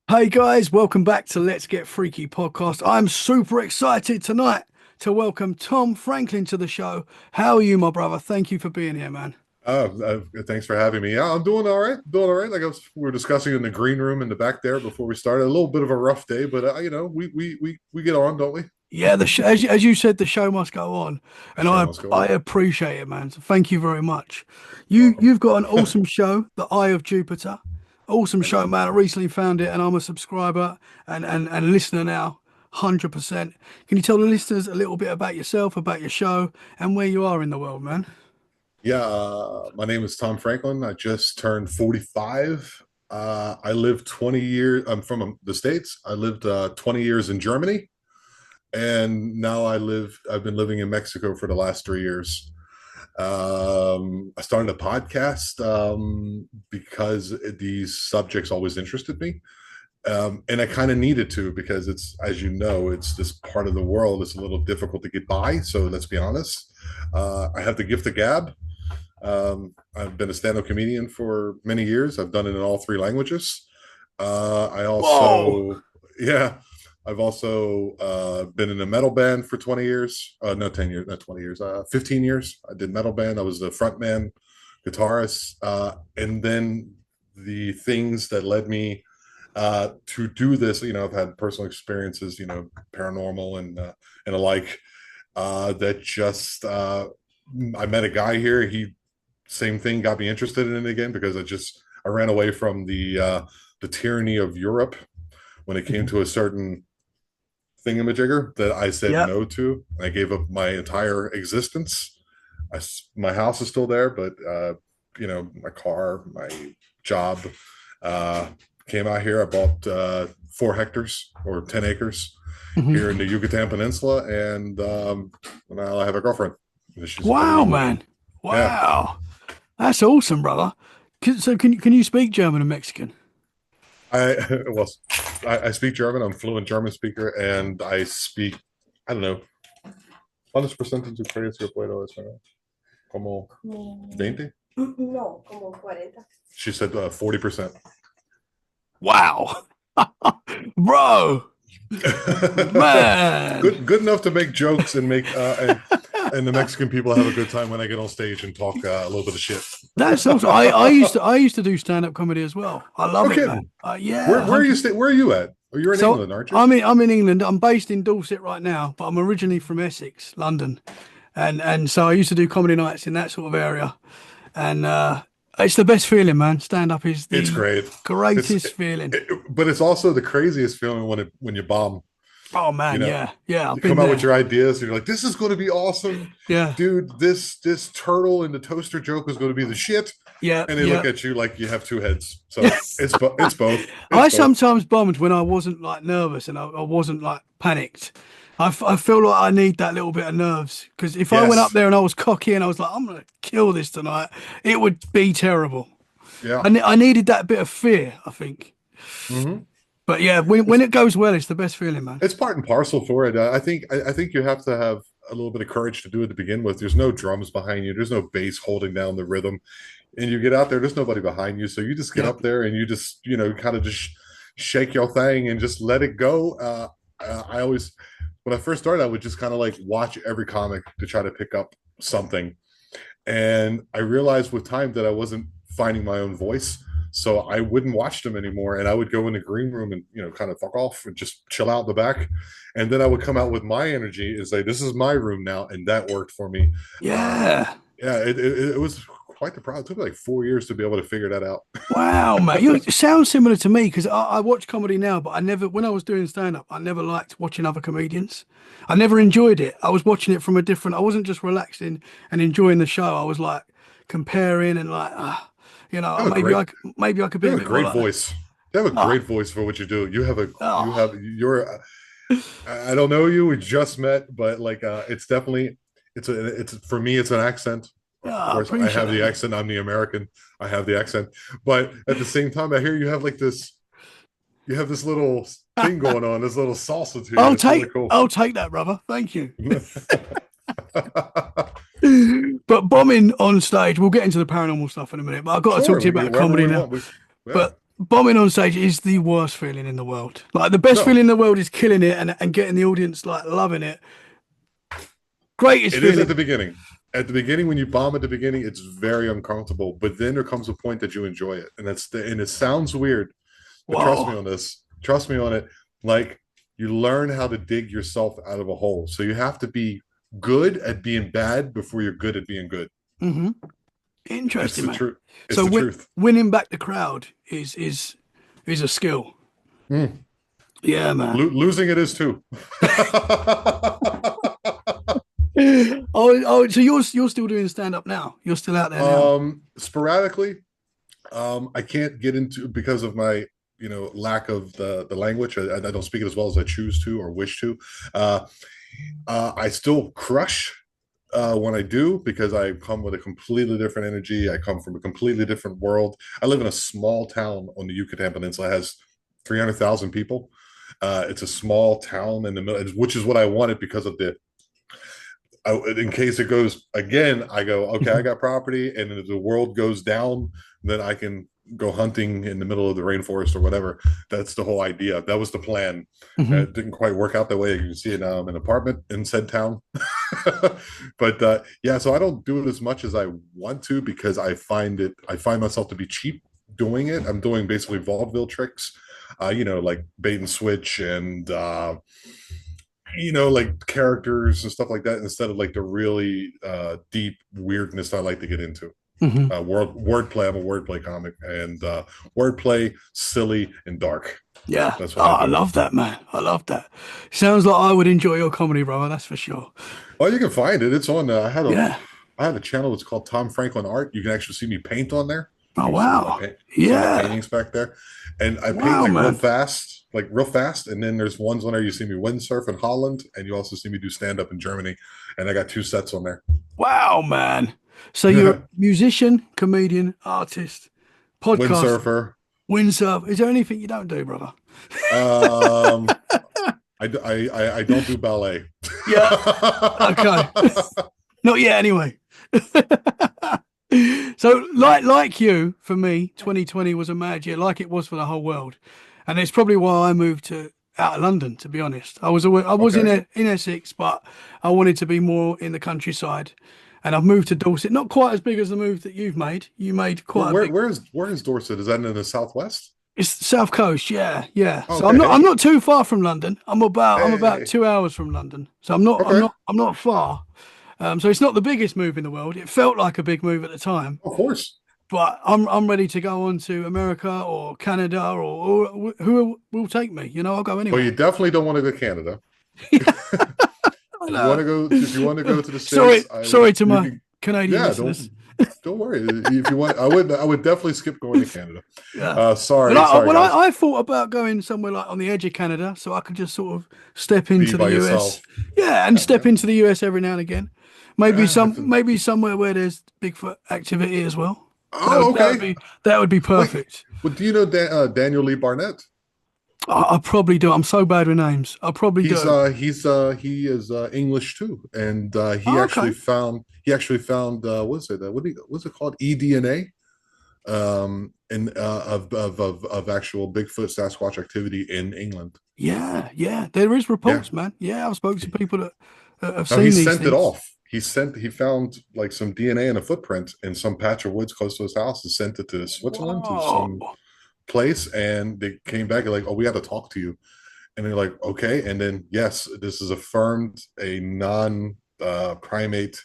Hey guys, welcome back to Let's Get Freaky podcast. I'm super excited tonight to welcome Tom Franklin to the show. How are you, my brother? Thank you for being here, man. Thanks for having me. Yeah, I'm doing all right. Doing all right. We were discussing in the green room in the back there before we started. A little bit of a rough day, but we get on, don't we? Yeah, as you said, the show must go on, and Show I must go I on. appreciate it, man. So thank you very much. Welcome. You've got an awesome show, The Eye of Jupiter. Awesome Thank show, you. man. I recently found it, and I'm a subscriber and listener now, 100%. Can you tell the listeners a little bit about yourself, about your show, and where you are in the world, man? Yeah, my name is Tom Franklin. I just turned 45. I lived 20 years. I'm from the States. I lived 20 years in Germany, and now I've been living in Mexico for the last 3 years. I started a podcast because these subjects always interested me. And I kind of needed to because as you know, it's this part of the world. It's a little difficult to get by. So let's be honest. I have the gift of gab. I've been a stand-up comedian for many years. I've done it in all three languages. I Whoa. also, yeah, I've also been in a metal band for 20 years. No, 10 years, not 20 years, 15 years. I did metal band. I was the front man, guitarist. And then the things that led me to do this, I've had personal experiences, paranormal and alike, that just, I met a guy here. Same thing, got me interested in it again because I ran away from the tyranny of Europe when it came Mhm. to a certain thingamajigger that I said Yep. no to. I gave up my entire existence. My house is still there, but my car, my job, uh, came out here. I bought 4 hectares or 10 acres here in Mhm. the Yucatan Peninsula, and now I have a girlfriend. She's been Wow, living with me. man. Yeah, Wow. That's awesome, brother. So can you speak German and Mexican? I well, I speak German. I'm a fluent German speaker, and I speak. I don't know. ¿Cuántos porcentajes de ustedes yo puedo español? Como 20? No, como 40. She said 40%. Wow. Bro, man. Good enough to make jokes and make and the Mexican people have a good time when I get on stage and talk a little bit of shit. That's awesome. I used to do stand-up comedy as well. I love No it, kidding. man. Yeah, Where are you 100. stay? Where are you at? Oh, you're in So England, aren't you? I'm in England. I'm based in Dorset right now, but I'm originally from Essex, London. And so I used to do comedy nights in that sort of area. And it's the best feeling, man. Stand-up is It's the great. greatest feeling. But it's also the craziest feeling when you bomb. Oh You man, know, yeah. Yeah, I've you come been out with there. your ideas, and you're like, "This is going to be awesome, Yeah. dude. This turtle in the toaster joke is going to be the shit." Yeah, And they look yeah. at you like you have two heads. So it's both. It's I both. sometimes bombed when I wasn't like nervous and I wasn't like panicked. I feel like I need that little bit of nerves because if I went up Yes. there and I was cocky and I was like, I'm gonna kill this tonight, it would be terrible. Yeah. I needed that bit of fear, I think. Mm-hmm. But yeah, when It's it goes well, it's the best feeling, man. it's part and parcel for it. I think you have to have a little bit of courage to do it to begin with. There's no drums behind you. There's no bass holding down the rhythm, and you get out there. There's nobody behind you, so you just get Yeah. up there and you just kind of just shake your thing and just let it go. I always when I first started, I would just kind of like watch every comic to try to pick up something, and I realized with time that I wasn't finding my own voice. So I wouldn't watch them anymore, and I would go in the green room and kind of fuck off and just chill out in the back, and then I would come out with my energy and say, "This is my room now," and that worked for me. Um, Yeah. yeah, it was quite the problem. It took me like 4 years to be able to figure that out. Wow, mate. You sound similar to me because I watch comedy now, but I never, when I was doing stand-up, I never liked watching other comedians. I never enjoyed it. I was watching it from a different, I wasn't just relaxing and enjoying the show. I was like comparing and like, You have a maybe great, maybe I could be you a have a bit more great like that. voice. You have a Oh, great voice for what you do. You oh, have, you're. I don't know you. We just met, but like, it's definitely, it's for me, it's an accent. oh, Of I course, I appreciate have that, the mate. accent. I'm the American. I have the accent, but at the same time, I hear you have like this. You have this little thing going on, this little salsa to you. It's really cool. I'll take that, brother. Thank you. But bombing on stage, we'll get into the paranormal stuff in a minute, but I've got to talk Sure, to you we can about wherever comedy we now. want. But Yeah. bombing on stage is the worst feeling in the world. Like the best feeling No, in the world is killing it and getting the audience like loving it. Greatest it is at feeling. the beginning. At the beginning, when you bomb at the beginning, it's very uncomfortable. But then there comes a point that you enjoy it, and and it sounds weird, but trust me Whoa. on this. Trust me on it. Like you learn how to dig yourself out of a hole. So you have to be good at being bad before you're good at being good. Hmm. It's Interesting, the man. truth. It's So the truth. winning back the crowd is a skill. Mm. Yeah, man. Losing it is too. So you're still doing stand up now. You're still out there now. Sporadically, I can't get into because of my lack of the language. I don't speak it as well as I choose to or wish to. Uh, I still crush when I do because I come with a completely different energy. I come from a completely different world. I live in a small town on the Yucatan Peninsula. It has 300,000 people. It's a small town in the middle, which is what I wanted because of in case it goes again, I go, okay, I got property, and if the world goes down, then I can go hunting in the middle of the rainforest or whatever. That's the whole idea. That was the plan. Hmm. It didn't quite work out that way. You can see it now. I'm in an apartment in said town. But yeah, so I don't do it as much as I want to because I find myself to be cheap doing it. I'm doing basically vaudeville tricks, like bait and switch and like characters and stuff like that instead of like the really deep weirdness I like to get into. Hmm. Wordplay. I'm a wordplay comic, and wordplay, silly and dark. Yeah. That's Oh, what I I do. love that, man. I love that. Sounds like I would enjoy your comedy, brother. That's for sure. Well, you can find it. It's on. Yeah. I have a channel that's called Tom Franklin Art. You can actually see me paint on there. Oh, You can see wow. see my Yeah. paintings back there, and I paint Wow, man. like real fast. And then there's ones on there you see me windsurf in Holland, and you also see me do stand up in Germany. And I got 2 sets on there. Wow, man. So you're a musician, comedian, artist, podcast, Windsurfer. windsurf. Is there anything you don't do, brother? Um, I don't do ballet. Yeah. Okay. Not yet, anyway. So, like you, for me, 2020 was a mad year, like it was for the whole world, and it's probably why I moved to out of London. To be honest, I was Okay. in Essex, but I wanted to be more in the countryside, and I've moved to Dorset. Not quite as big as the move that you've made. You made quite a big. Where is Dorset? Is that in the southwest? It's South Coast, yeah, yeah. So I'm Okay. not too far from London. I'm about Hey. 2 hours from London. So Okay. I'm not far. So it's not the biggest move in the world. It felt like a big move at the time, Of course. but I'm ready to go on to America or Canada or who will take me. You know, I'll go Well, anywhere. you definitely don't want to go to Canada. I If you want know. to go, if you want to go to the States, Sorry to you my can, Canadian yeah, listeners. don't worry. If you want, I would definitely skip going to Canada. Yeah. Sorry, guys. I thought about going somewhere like on the edge of Canada, so I could just sort of step Be into the by US. yourself. Yeah, and Yeah, step yeah. into the US every now and again. Maybe somewhere where there's Bigfoot activity as well. Oh, okay. That would be Wait, perfect. well, do you know Daniel Lee Barnett? I probably do. I'm so bad with names. I probably do. He is English too, and Oh, okay. he actually found what's it what's it called, eDNA, in of actual Bigfoot Sasquatch activity in England. Yeah, yeah. There is Yeah. reports, man. Yeah, I've spoken to people that have Now he seen these sent it things. off. He found like some DNA and a footprint in some patch of woods close to his house and sent it to Switzerland to Whoa. some place, and they came back and like, oh, we got to talk to you. And they're like, okay. And then yes, this is affirmed a non primate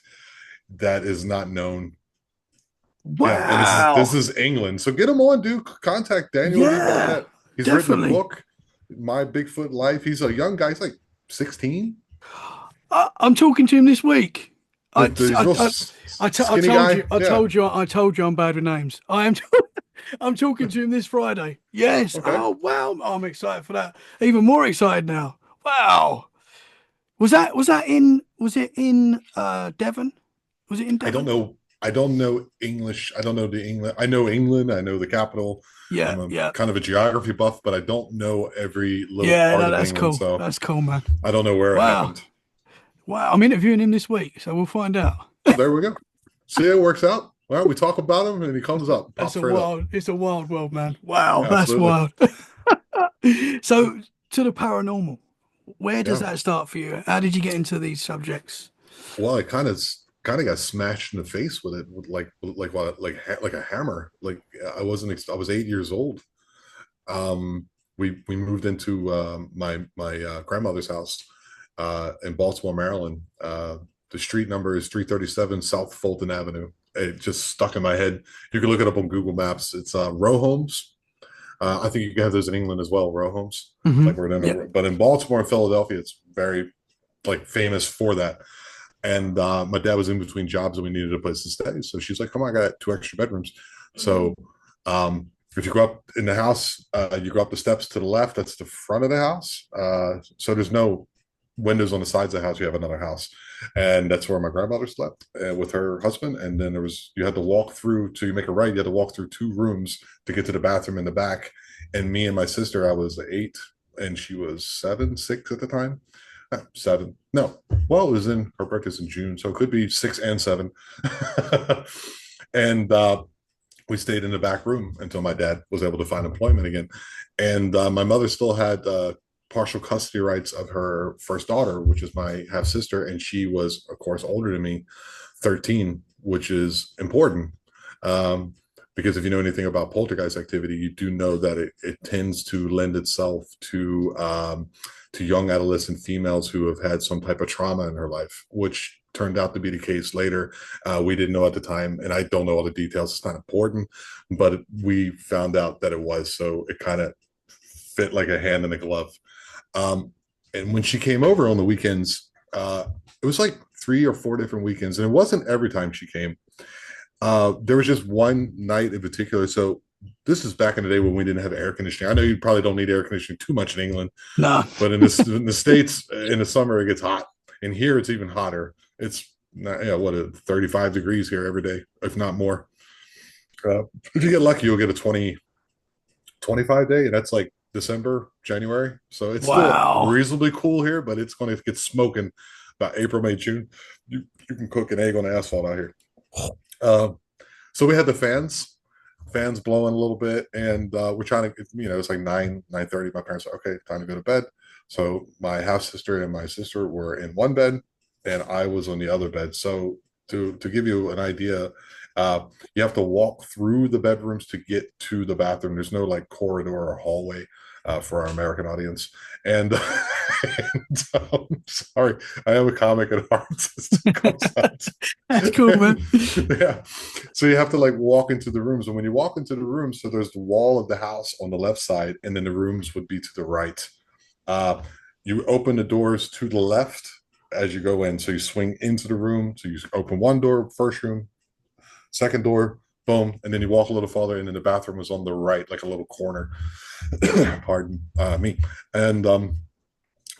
that is not known. Yeah, and this Wow. is England. So get him on, dude. Contact Daniel Lee Yeah, Barnett. He's written a definitely. book, My Bigfoot Life. He's a young guy. He's like 16. I'm talking to him this week. I, He's I, real I, skinny guy. Yeah. I told you I'm bad with names. I am. I'm talking to him this Friday. Yes. Okay. Oh wow. I'm excited for that. Even more excited now. Wow. Was it in Devon? Was it in I don't Devon? know. I don't know English. I don't know the England. I know England. I know the capital. Yeah, I'm a yeah. kind of a geography buff, but I don't know every little Yeah, part no, of that's England. cool. So That's cool, man. I don't know where it Wow. happened. Wow. I'm interviewing him this week, so we'll find out. Well, there we go. See, it works out. All right, we talk about him, and he comes up, That's pops a right up. wild. It's a wild world, man. Wow, that's Absolutely. wild. So, to the paranormal, where does Yeah. that start for you? How did you get into these subjects? Well, I kind of got smashed in the face with it, with like what like a hammer. Like I was 8 years old. Um, we moved into my grandmother's house in Baltimore, Maryland. The street number is 337 South Fulton Avenue. It just stuck in my head. You can look it up on Google Maps. It's row homes. I think you can have those in England as well, row homes. Like we're in Yeah. but in Baltimore and Philadelphia, it's very like famous for that. And my dad was in between jobs and we needed a place to stay. So she's like, come on, I got 2 extra bedrooms. So if you go up in the house, you go up the steps to the left, that's the front of the house. So there's no windows on the sides of the house. You have another house. And that's where my grandmother slept with her husband. And then you had to walk through, to make a right, you had to walk through 2 rooms to get to the bathroom in the back. And me and my sister, I was 8 and she was 7, 6 at the time. 7. No, well, it was in her birthday's in June, so it could be 6 and 7. And we stayed in the back room until my dad was able to find employment again. And my mother still had partial custody rights of her first daughter, which is my half sister, and she was, of course, older than me, 13, which is important. Um, because if you know anything about poltergeist activity, you do know that it tends to lend itself to young adolescent females who have had some type of trauma in her life, which turned out to be the case later. We didn't know at the time, and I don't know all the details. It's not important, but we found out that it was. So it kind of fit like a hand in a glove. Um, and when she came over on the weekends, it was like 3 or 4 different weekends, and it wasn't every time she came. There was just one night in particular. So this is back in the day when we didn't have air conditioning. I know you probably don't need air conditioning too much in England, No. but in the States in the summer it gets hot, and here it's even hotter. It's not, yeah, what, 35 degrees here every day, if not more. If you get lucky, you'll get a 25 day, and that's like December, January. So it's still Wow. reasonably cool here, but it's going to get smoking about April, May, June. You can cook an egg on the asphalt out here. Um, so we had the fans blowing a little bit, and we're trying to, it's like 9:30. My parents are okay, time to go to bed. So my half sister and my sister were in one bed, and I was on the other bed. So to give you an idea, uh, you have to walk through the bedrooms to get to the bathroom. There's no like corridor or hallway for our American audience. And, sorry, I am a comic at heart. That's cool, man. Yeah. So you have to like walk into the rooms. And when you walk into the rooms, so there's the wall of the house on the left side, and then the rooms would be to the right. Uh, you open the doors to the left as you go in. So you swing into the room. So you open one door, first room, second door, boom, and then you walk a little farther, and then the bathroom is on the right, like a little corner. Pardon me. And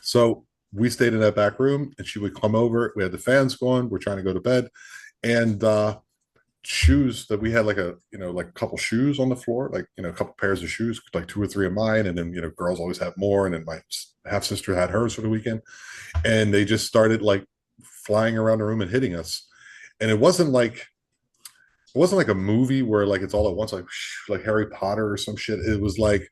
so we stayed in that back room, and she would come over. We had the fans going. We're trying to go to bed, and shoes that we had, like like a couple shoes on the floor, like a couple pairs of shoes, like 2 or 3 of mine, and then girls always have more, and then my half sister had hers for the weekend, and they just started like flying around the room and hitting us. And it wasn't like a movie where like it's all at once, like Harry Potter or some shit. It was like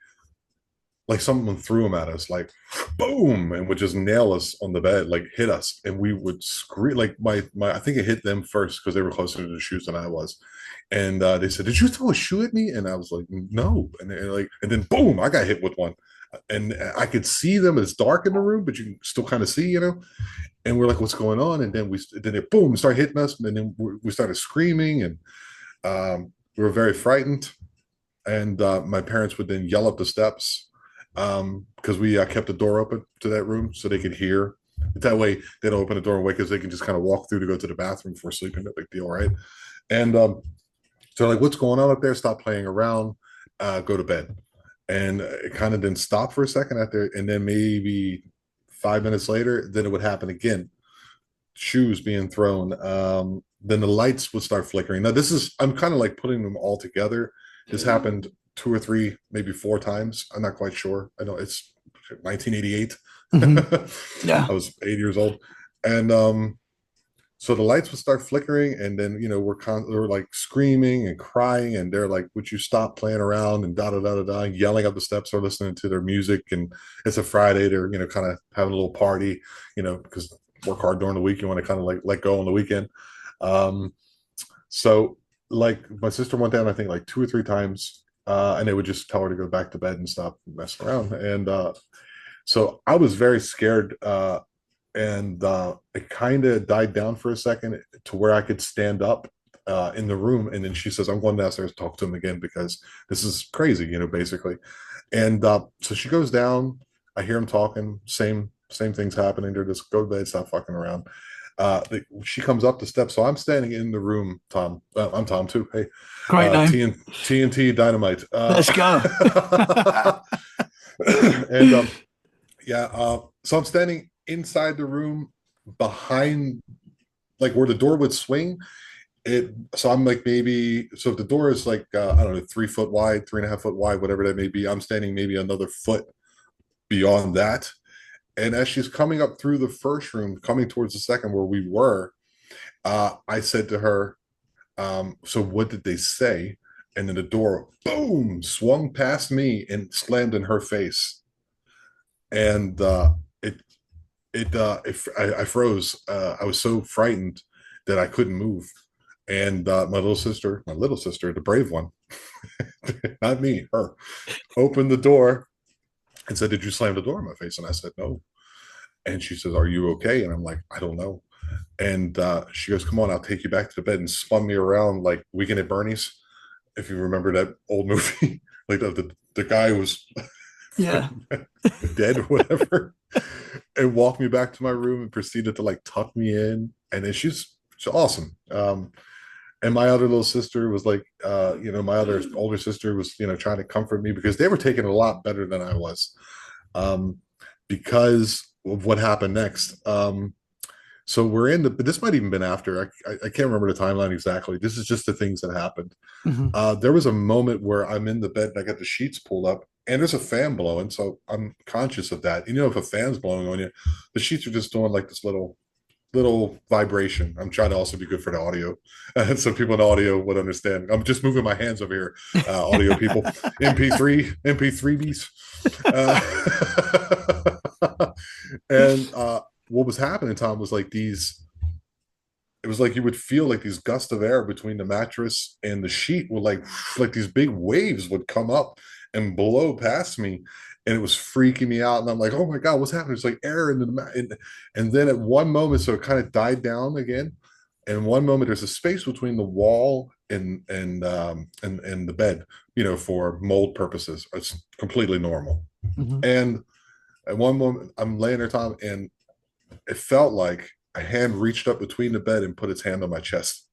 someone threw them at us, like boom, and would just nail us on the bed, like hit us, and we would scream. Like my I think it hit them first because they were closer to the shoes than I was, and they said, "Did you throw a shoe at me?" And I was like, "No," and then boom, I got hit with one, and I could see them. It's dark in the room, but you can still kind of see, And we're like, "What's going on?" And then they boom start hitting us, and then we started screaming, and we were very frightened. And my parents would then yell up the steps because we kept the door open to that room so they could hear. That way, they don't open the door and wake us. They can just kind of walk through to go to the bathroom before sleeping. No big deal, right? And so, like, what's going on up there? Stop playing around. Go to bed. And it kind of then stopped for a second after, and then maybe 5 minutes later, then it would happen again. Shoes being thrown. Then the lights would start flickering. Now, I'm kind of like putting them all together. This happened 2 or 3, maybe 4 times. I'm not quite sure. I know it's 1988. Hmm. I Yeah. was 8 years old. And So the lights would start flickering, and then we're like screaming and crying, and they're like, "Would you stop playing around?" and da da da da da, yelling up the steps or listening to their music. And it's a Friday; they're kind of having a little party, because work hard during the week, you want to kind of like let go on the weekend. Um, so like my sister went down, I think like 2 or 3 times, and they would just tell her to go back to bed and stop messing around. And so I was very scared. And it kind of died down for a second to where I could stand up in the room. And then she says, "I'm going downstairs to talk to him again because this is crazy," basically. And so she goes down. I hear him talking. Same things happening. They're just, "Go to bed, stop fucking around." She comes up the steps. So I'm standing in the room, Tom. I'm Tom too. Hey, Great name. TNT Dynamite. Let's go. And yeah, so I'm standing inside the room behind, like where the door would swing. So I'm like, maybe, so if the door is like I don't know, 3 foot wide, 3.5 foot wide, whatever that may be, I'm standing maybe another foot beyond that. And as she's coming up through the first room, coming towards the second where we were, I said to her, "So what did they say?" And then the door, boom, swung past me and slammed in her face. And I froze. I was so frightened that I couldn't move. And my little sister, the brave one, not me, her, opened the door and said, "Did you slam the door in my face?" And I said, "No." And she says, "Are you okay?" And I'm like, "I don't know." And she goes, "Come on, I'll take you back to the bed," and spun me around like Weekend at Bernie's, if you remember that old movie. Like the guy was Yeah. dead or whatever, and walked me back to my room and proceeded to like tuck me in. And then she's awesome. And my other little sister was like, my other older sister was, trying to comfort me because they were taking it a lot better than I was, because of what happened next. So we're in but this might even been after. I can't remember the timeline exactly. This is just the things that happened. Mhm. There was a moment where I'm in the bed and I got the sheets pulled up and there's a fan blowing. So I'm conscious of that. If a fan's blowing on you, the sheets are just doing like this little vibration. I'm trying to also be good for the audio, and so people in audio would understand. I'm just moving my hands over here, audio people. MP3s. And what was happening, Tom, was like these. It was like you would feel like these gusts of air between the mattress and the sheet would like these big waves would come up and blow past me, and it was freaking me out. And I'm like, "Oh my god, what's happening?" It's like air into and then at one moment, so it kind of died down again. And one moment, there's a space between the wall and the bed, for mold purposes. It's completely normal. Mhm. And at one moment, I'm laying there, Tom, and it felt like a hand reached up between the bed and put its hand on my chest.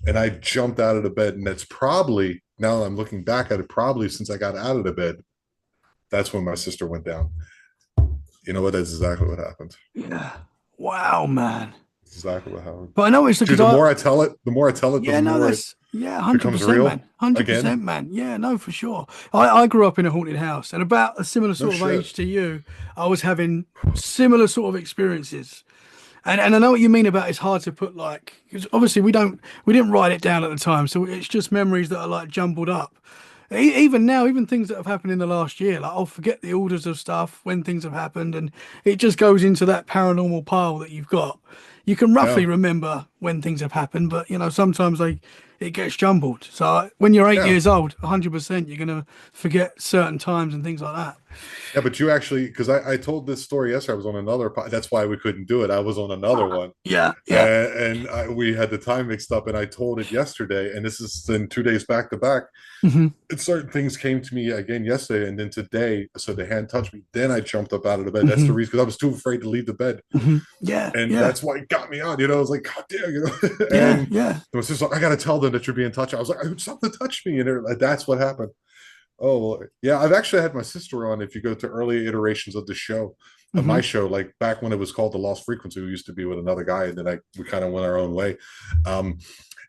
And I jumped out of the bed. And that's probably, now that I'm looking back at it, probably since I got out of the bed, that's when my sister went down. You know what? That's exactly what happened. Yeah. Wow, man. That's exactly what happened. But I know it's Dude, because I, the more I tell it, the yeah, no, more it that's, yeah, becomes 100%, man. real 100%, again. man. Yeah, no, for sure. I grew up in a haunted house, and about a similar No sort of shit. age to you, I was having similar sort of experiences. And I know what you mean about it's hard to put like, because obviously we didn't write it down at the time, so it's just memories that are like jumbled up. Even now, even things that have happened in the last year, like I'll forget the orders of stuff when things have happened, and it just goes into that paranormal pile that you've got. You can roughly Yeah. remember when things have happened, but sometimes it gets jumbled. So when you're eight Yeah. years old, 100%, you're gonna forget certain times and things like that. Yeah, but you actually, because I told this story yesterday, I was on another, that's why we couldn't do it. I was on another one, Yeah, yeah. we had the time mixed up, and I told it yesterday, and this is in 2 days back to back. Hmm. And certain things came to me again yesterday, and then today, so the hand touched me. Then I jumped up out of the bed. That's the Hmm. reason, because I was too afraid to leave the bed, Hmm. Yeah, and yeah, that's why it got me out. I was like, "God damn," yeah, and yeah. it was just like, "I got to tell them that you're being touched." I was like, "Something touched me," and that's what happened. Oh, yeah. I've actually had my sister on. If you go to early iterations of the show, of my Hmm. show, like back when it was called The Lost Frequency, we used to be with another guy, and then we kind of went our own way. Um,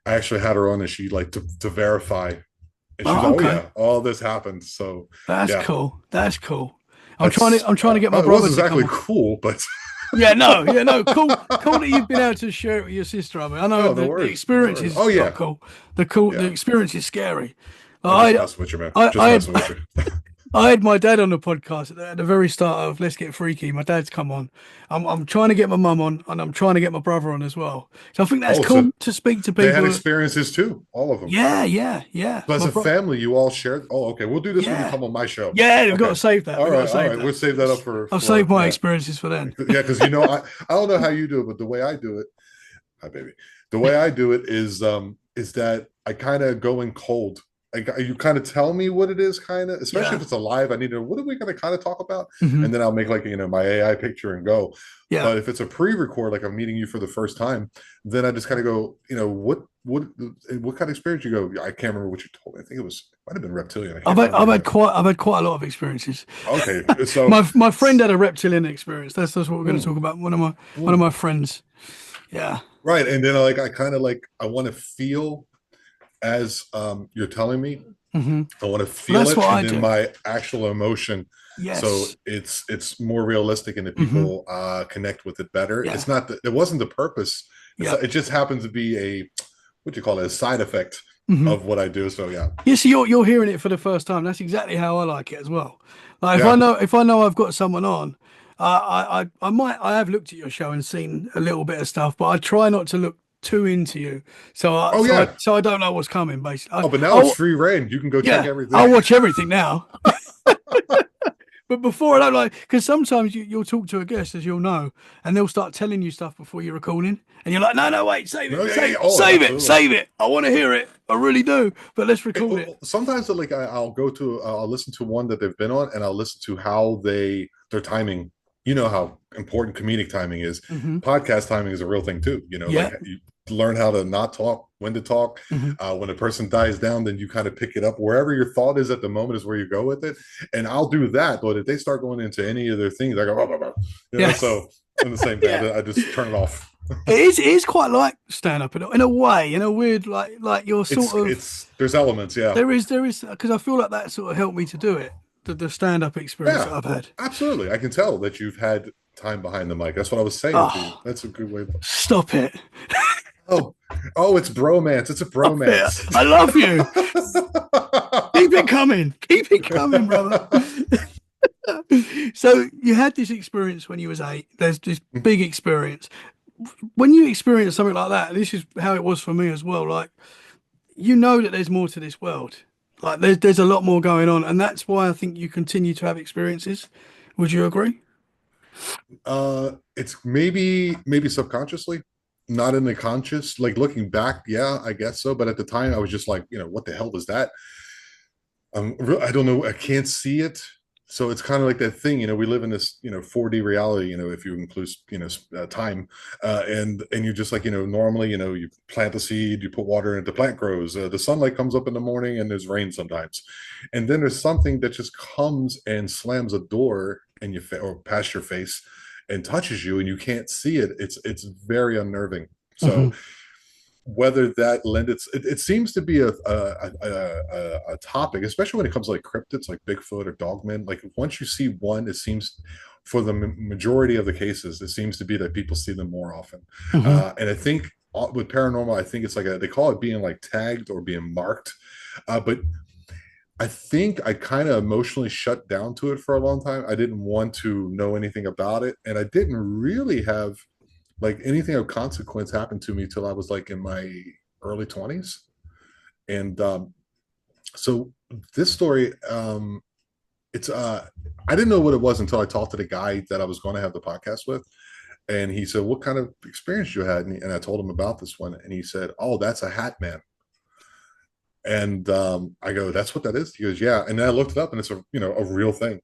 I actually had her on, and she like to verify, and she's Oh, like, "Oh okay. yeah, all this happened." So That's yeah, cool. That's cool. I'm that's trying to get my it brother wasn't to come exactly on. cool, but Yeah, no. Cool that you've been able to share it with your sister. I mean, I know Oh, no the worries, no experience worries. is Oh not yeah, cool. The yeah. experience is scary. I'm just I, messing with you, man. Just I had messing with you. I had my dad on the podcast at the very start of Let's Get Freaky. My dad's come on. I'm trying to get my mum on, and I'm trying to get my brother on as well. So I think that's Oh, so cool to speak to they had people. experiences too, all of them. Yeah. So as My a bro, family, you all shared. Oh, okay. We'll do this when you yeah, come on my show. yeah. We've got to Okay. save that. We've got to All save right. We'll that. save that up for I'll save my yeah. experiences for then. Yeah, because I don't know how you do it, but the way I do it, hi baby, the way I do it is that I kind of go in cold. Like you kind of tell me what it is, kind of, especially if Yeah. it's a live. I need to know what are we going to kind of talk about, Hmm. and then I'll make like my AI picture and go. Yeah. But if it's a pre-record, like I'm meeting you for the first time, then I just kind of go, what kind of experience you go? I can't remember what you told me. I think might have been reptilian. I can't remember now. I've had quite a lot of experiences. Okay, so My friend had a reptilian experience. That's what we're going to mm, talk about. One of mm, my friends. Yeah. right, and then I kind of like I want to feel as you're telling me. Hmm. I want to Well, feel that's it, what and I then do. my actual emotion. So Yes. it's more realistic, and the Hmm. people connect with it better. Yeah. It's not that it wasn't the purpose. Yeah. It just happens to be what do you call it, a side effect Hmm. of what I do. So yeah, Yeah. So you're hearing it for the first time. That's exactly how I like it as well. Like yeah. if I know I've got someone on, I have looked at your show and seen a little bit of stuff, but I try not to look too into you. Oh yeah. So I don't know what's coming. Basically, Oh, but now it's I free reign. You can go check yeah, everything. I'll watch everything now. But before I don't like, because sometimes you'll talk to a guest, as you'll know, and they'll start telling you stuff before you're recording, and you're like, no, wait, No, yeah, yeah. Oh, absolutely. save it. I want to hear it. I really do. But let's record it. Sometimes like I'll go to I'll listen to one that they've been on, and I'll listen to how their timing. You know how important comedic timing is. Hmm. Podcast timing is a real thing too. Yeah. Like you learn how to not talk, when to talk. Hmm. When a person dies down, then you kind of pick it up wherever your thought is at the moment is where you go with it. And I'll do that, but if they start going into any of their things, I go, Yeah. So in the same thing, Yeah. I just turn it off. It is quite like stand up in a way, in a weird like you're sort of It's there's elements, yeah. there is because I feel like that sort of helped me to do it. The stand up experience that Yeah, I've had. absolutely. I can tell that you've had time behind the mic. That's what I was saying to you. Oh, That's a good way. stop it. Oh, oh, it's bromance. It's a Stop it. bromance. I love you. Keep it coming. Keep it coming, brother. So you had this experience when you was 8. There's this big experience. When you experience something like that, this is how it was for me as well. Like you know that there's more to this world. Like there's a lot more going on, and that's why I think you continue to have experiences. Would you agree? It's maybe subconsciously, not in the conscious. Like looking back, yeah, I guess so. But at the time, I was just like, what the hell was that? I don't know. I can't see it. So it's kind of like that thing, we live in this, 4D reality, if you include, time, and you're just like, normally, you plant the seed, you put water in it, the plant grows, the sunlight comes up in the morning and there's rain sometimes. And then there's something that just comes and slams a door in your or past your face and touches you and you can't see it. It's very unnerving. Hmm. So whether that it seems to be a topic, especially when it comes to like cryptids like Bigfoot or dogmen. Like once you see one, it seems for the majority of the cases, it seems to be that people see them more often. Hmm. And I think with paranormal, I think it's like they call it being like tagged or being marked. But I think I kind of emotionally shut down to it for a long time. I didn't want to know anything about it, and I didn't really have like anything of consequence happened to me till I was like in my early 20s. And so this story, it's I didn't know what it was until I talked to the guy that I was going to have the podcast with. And he said, "What kind of experience you had?" And I told him about this one, and he said, "Oh, that's a hat man." And I go, "That's what that is?" He goes, "Yeah." And then I looked it up, and it's a real thing.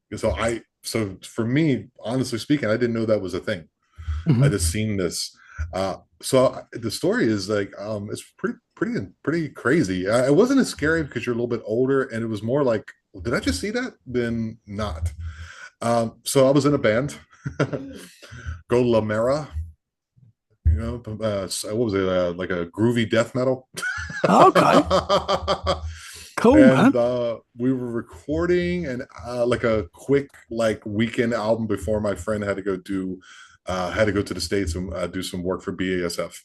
So for me, honestly speaking, I didn't know that was a thing. I Hmm. just seen this. So the story is like it's pretty crazy. It wasn't as scary because you're a little bit older, and it was more like, well, did I just see that? Then not. So I was in a band, Go La Mera. What was it? Like a groovy death metal. Okay. Cool, And man. we were recording and like a quick like weekend album before my friend had to go do Had to go to the States and do some work for BASF.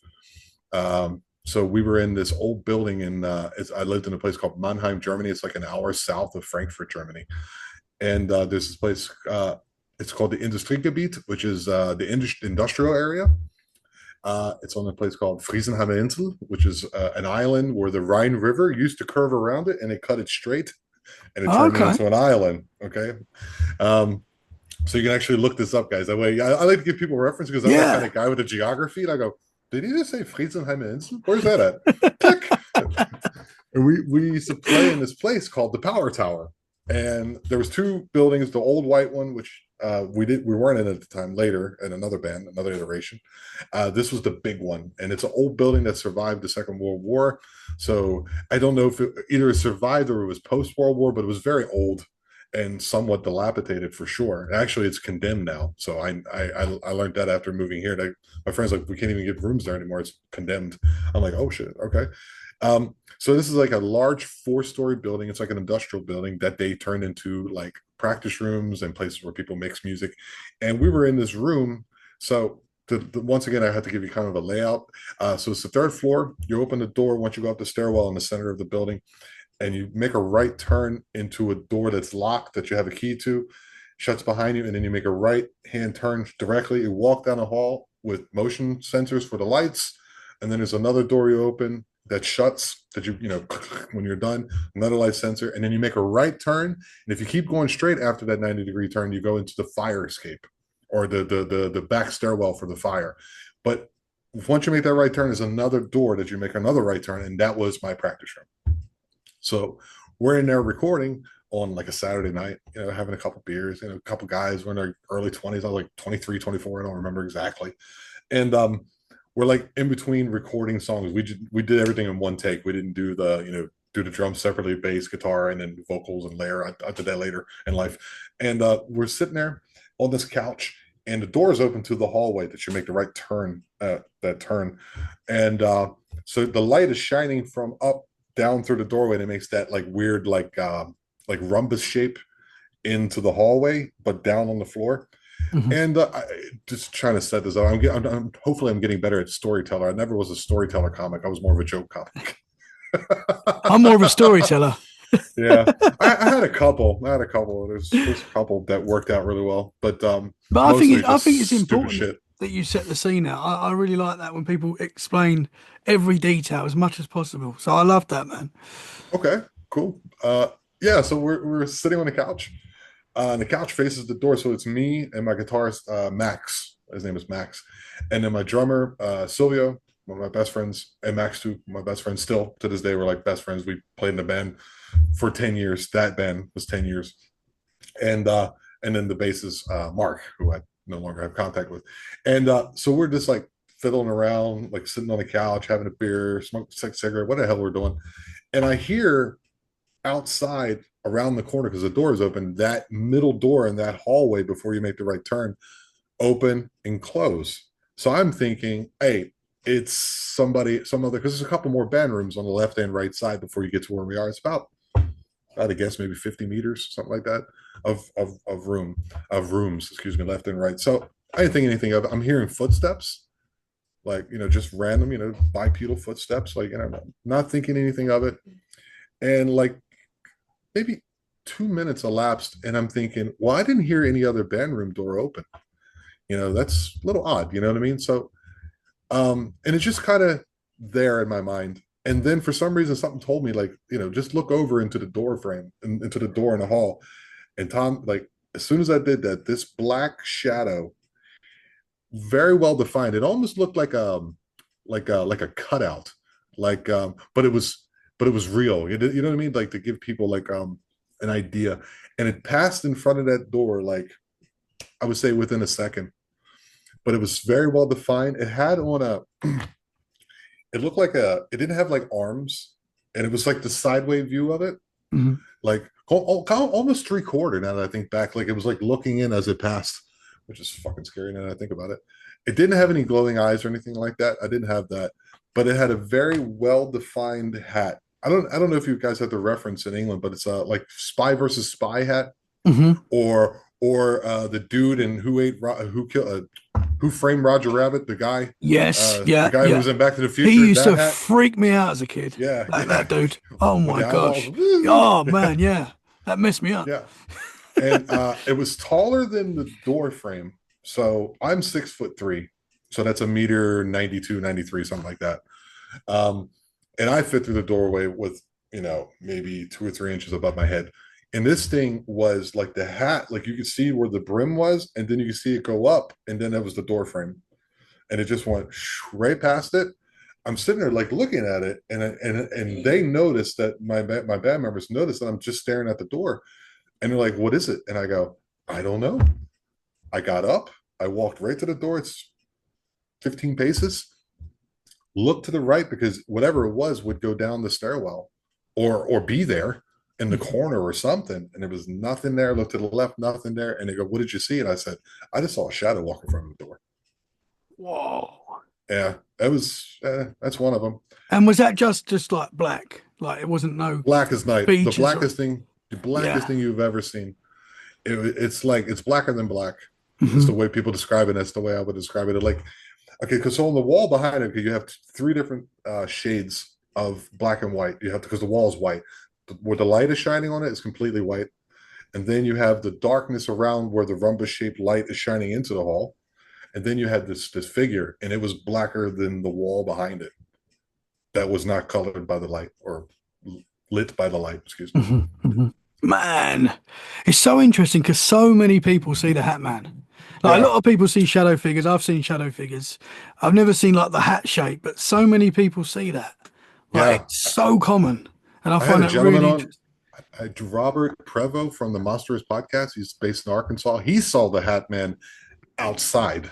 So we were in this old building in, I lived in a place called Mannheim, Germany. It's like an hour south of Frankfurt, Germany. And there's this place, it's called the Industriegebiet, which is the industrial area. It's on a place called Friesenheimer Insel, which is an island where the Rhine River used to curve around it, and it cut it straight, and it turned it Okay. into an island. Okay, um, so you can actually look this up, guys. That way, I like to give people a reference because I'm that kind Yeah. of guy with the geography. And I go, did he just say Friesenheimer Insel? Where's that at? Click. And we used to play in this place called the Power Tower, and there was two buildings. The old white one, which we weren't in at the time. Later, in another band, another iteration, this was the big one, and it's an old building that survived the Second World War. So I don't know if it either survived or it was post World War, but it was very old and somewhat dilapidated for sure. Actually, it's condemned now. So I learned that after moving here. That my friends like, we can't even get rooms there anymore. It's condemned. I'm like, oh shit, okay. So this is like a large 4-story building. It's like an industrial building that they turned into like practice rooms and places where people mix music. And we were in this room. So once again, I had to give you kind of a layout. So it's the third floor. You open the door once you go up the stairwell in the center of the building, and you make a right turn into a door that's locked that you have a key to, shuts behind you, and then you make a right hand turn directly. You walk down the hall with motion sensors for the lights, and then there's another door you open that shuts that you know when you're done, another light sensor, and then you make a right turn. And if you keep going straight after that 90-degree turn, you go into the fire escape or the back stairwell for the fire. But once you make that right turn, there's another door that you make another right turn, and that was my practice room. So we're in there recording on like a Saturday night, you know, having a couple beers, you know, a couple guys were in their early 20s. I was like 23, 24, I don't remember exactly. And we're like in between recording songs. We did everything in one take. We didn't do do the drums separately, bass, guitar, and then vocals and layer. I did that later in life. And we're sitting there on this couch, and the door is open to the hallway that you make the right turn, that turn. And so the light is shining from up down through the doorway, and it makes that like weird like rhombus shape into the hallway, but down on the floor. Mhm. And just trying to set this up. Hopefully I'm getting better at storyteller. I never was a storyteller comic. I was more of a joke comic. I'm more of a storyteller. Yeah, I had a couple. I had a couple. There's a couple that worked out really well, but But mostly I just think it's stupid important shit. that you set the scene out. I really like that when people explain every detail as much as possible. So I love that, man. Okay, cool. Yeah, so we're sitting on the couch. And the couch faces the door, so it's me and my guitarist Max. His name is Max, and then my drummer Silvio, one of my best friends, and Max too, my best friend. Still to this day, we're like best friends. We played in the band for 10 years. That band was 10 years, and then the bassist Mark, who I no longer have contact with, and so we're just like fiddling around, like sitting on the couch, having a beer, smoking a cigarette, what the hell we're doing, and I hear outside around the corner because the door is open, that middle door in that hallway before you make the right turn open and close. So I'm thinking, hey, it's somebody, some other, because there's a couple more band rooms on the left and right side before you get to where we are. It's about, I'd guess maybe 50 meters, something like that, of rooms, excuse me, left and right. So I didn't think anything of it. I'm hearing footsteps, like, you know, just random, you know, bipedal footsteps, like, you know, not thinking anything of it. And like maybe 2 minutes elapsed, and I'm thinking, well, I didn't hear any other band room door open. You know, that's a little odd. You know what I mean? So, and it's just kind of there in my mind. And then for some reason, something told me, like, you know, just look over into the door frame, into the door in the hall. And Tom, like, as soon as I did that, this black shadow, very well defined. It almost looked like a cutout, like, but it was real. You know what I mean? Like to give people like an idea. And it passed in front of that door, like I would say within a second. But it was very well defined. It had on a it looked like it didn't have like arms, and it was like the sideway view of it, Mhm. like almost three-quarter now that I think back. Like it was like looking in as it passed, which is fucking scary now that I think about it. It didn't have any glowing eyes or anything like that. I didn't have that, but it had a very well-defined hat. I don't know if you guys have the reference in England, but it's like Spy versus Spy hat, Mhm. or the dude in Who Killed Who Framed Roger Rabbit? Yes, The yeah, guy who yeah. was in Back to the He Future. used That to hat. freak me out as a kid. Yeah, That yeah. dude. Oh With my the eyeballs. gosh. Oh man, yeah. That messed me up. Yeah. And it was taller than the door frame. So I'm 6'3". So that's a meter 92, 93, something like that. Um, and I fit through the doorway with, maybe 2 or 3 inches above my head. And this thing was like the hat, like you could see where the brim was, and then you could see it go up, and then that was the door frame. And it just went right past it. I'm sitting there like looking at it, and they noticed that my band members noticed that I'm just staring at the door, and they're like, "What is it?" And I go, "I don't know." I got up, I walked right to the door. It's 15 paces. Looked to the right because whatever it was would go down the stairwell, or be there in the corner or something. And there was nothing there. Looked to the left, nothing there. And they go, "What did you see?" And I said, "I just saw a shadow walk in front of the door." Whoa. Yeah, that was that's one of them. And was that just like black? Like it wasn't no Black as night, features or the yeah. blackest thing you've ever seen. It's like it's blacker than black. It's the Hmm. way people describe it. That's the way I would describe it. Like, okay, because so on the wall behind it, you have three different shades of black and white. You have to, because the wall is white. Where the light is shining on it is completely white, and then you have the darkness around where the rhombus shaped light is shining into the hall, and then you had this figure, and it was blacker than the wall behind it. That was not colored by the light or lit by the light. Excuse me. Hmm. Hmm. Man, it's so interesting because so many people see the Hat Man. Like a Yeah, lot of people see shadow figures. I've seen shadow figures. I've never seen like the hat shape, but so many people see that. Like yeah. it's so common, and I I had find a that gentleman really on, interesting. Robert Prevo from the Monsters podcast. He's based in Arkansas. He saw the Hat Man outside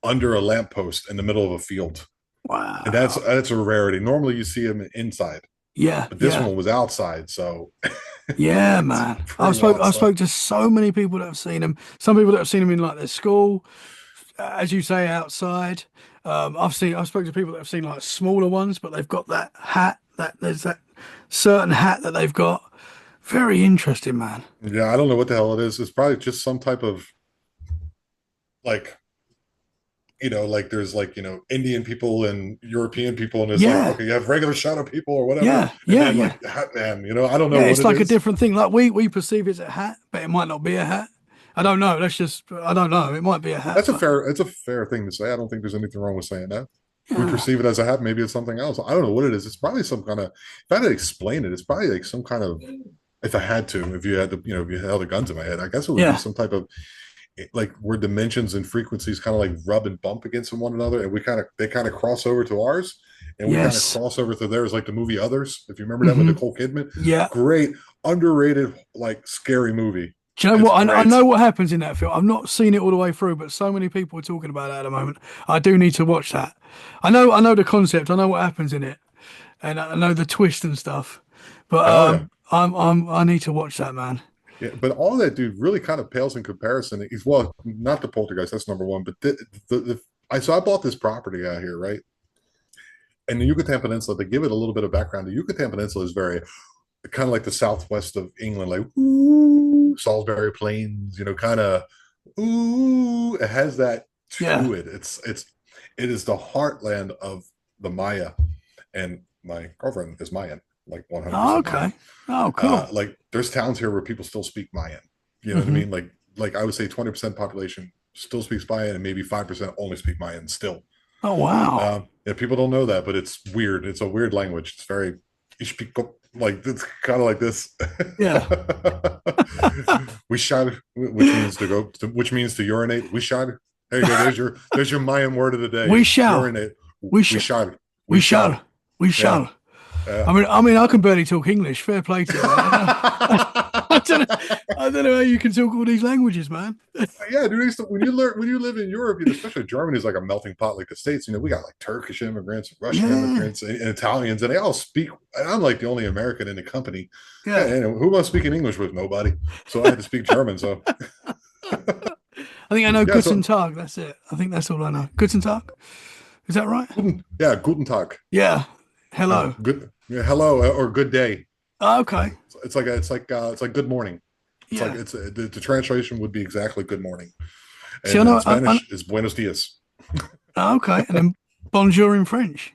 under a lamppost in the middle of a field, and Wow. that's a rarity. Normally, you see him inside, Yeah, but this yeah, one was outside, so yeah, it's man. pretty wild I stuff. spoke to so many people that have seen him. Some people that have seen him in like their school, as you say, outside. I've spoken to people that have seen like smaller ones, but they've got that hat. That there's that certain hat that they've got. Very interesting, man. Yeah, I don't know what the hell it is. It's probably just some type of like like there's like Indian people and European people, and it's like, Yeah, okay, you have regular shadow people or whatever, yeah, and yeah, then yeah, like Hat Man. I don't know yeah. what It's it like a is. different thing. Like we perceive it's a hat, but it might not be a hat. I don't know. That's just I don't know. It might be a hat, but It's a fair thing to say. I don't think there's anything wrong with saying that. We yeah, perceive it as a hat. Maybe it's something else. I don't know what it is. It's probably some kind of. If I had to explain it, it's probably like some kind of. If I had to, if you had to, if you held a gun to my head, I guess it would be yeah, some type of like where dimensions and frequencies kind of like rub and bump against one another, and they kind of cross over to ours, and we kind of yes, cross over to theirs, like the movie Others. If you remember that with hmm, Nicole Kidman, yeah. great underrated like scary movie. Do you know It's what? I great. know what happens in that film. I've not seen it all the way through, but so many people are talking about it at the moment. I do need to watch that. I know the concept. I know what happens in it, and I know the twist and stuff. But Oh yeah. I need to watch that, man. Yeah, but all that dude really kind of pales in comparison. He's well, not the poltergeist, that's number one, but I bought this property out here, right? And the Yucatan Peninsula, to give it a little bit of background, the Yucatan Peninsula is very kind of like the southwest of England, like ooh, Salisbury Plains, kind of ooh, it has that Yeah. to it. It is the heartland of the Maya, and my girlfriend is Mayan, like Oh, 100% Mayan. okay. Oh, cool. Like there's towns here where people still speak Mayan. You know what I Hmm. mean? Like I would say 20% population still speaks Mayan, and maybe 5% only speak Mayan still. Oh, wow. Yeah, people don't know that, but it's weird. It's a weird language. It's very like it's kind of like this. Yeah. We shot, which means to urinate. We shot. There you go. There's your Mayan word of the day. We shall. Urinate. We We shall. shot. We We shot. shall. We Yeah. shall. Yeah. I can barely talk English. Fair play to you. I don't know. I don't know how you can talk all these languages, man. Yeah, dude. When you live in Europe, especially Germany is like a melting pot, like the States. We got like Turkish immigrants, Russian Yeah. immigrants, and Italians, and they all speak. And I'm like the only American in the company. Yeah. And who am I speaking English with? Nobody. So I had to speak German. So I think I know yeah. Guten So Tag. That's it. I think that's all I know. Guten Tag. Is that right? guten Tag. Yeah. Hello. Good. Yeah, hello or good day. Oh, okay. It's like good morning. It's like Yeah. the translation would be exactly good morning. See, I And in know. Spanish, it's buenos dias. Okay, and then bonjour in French,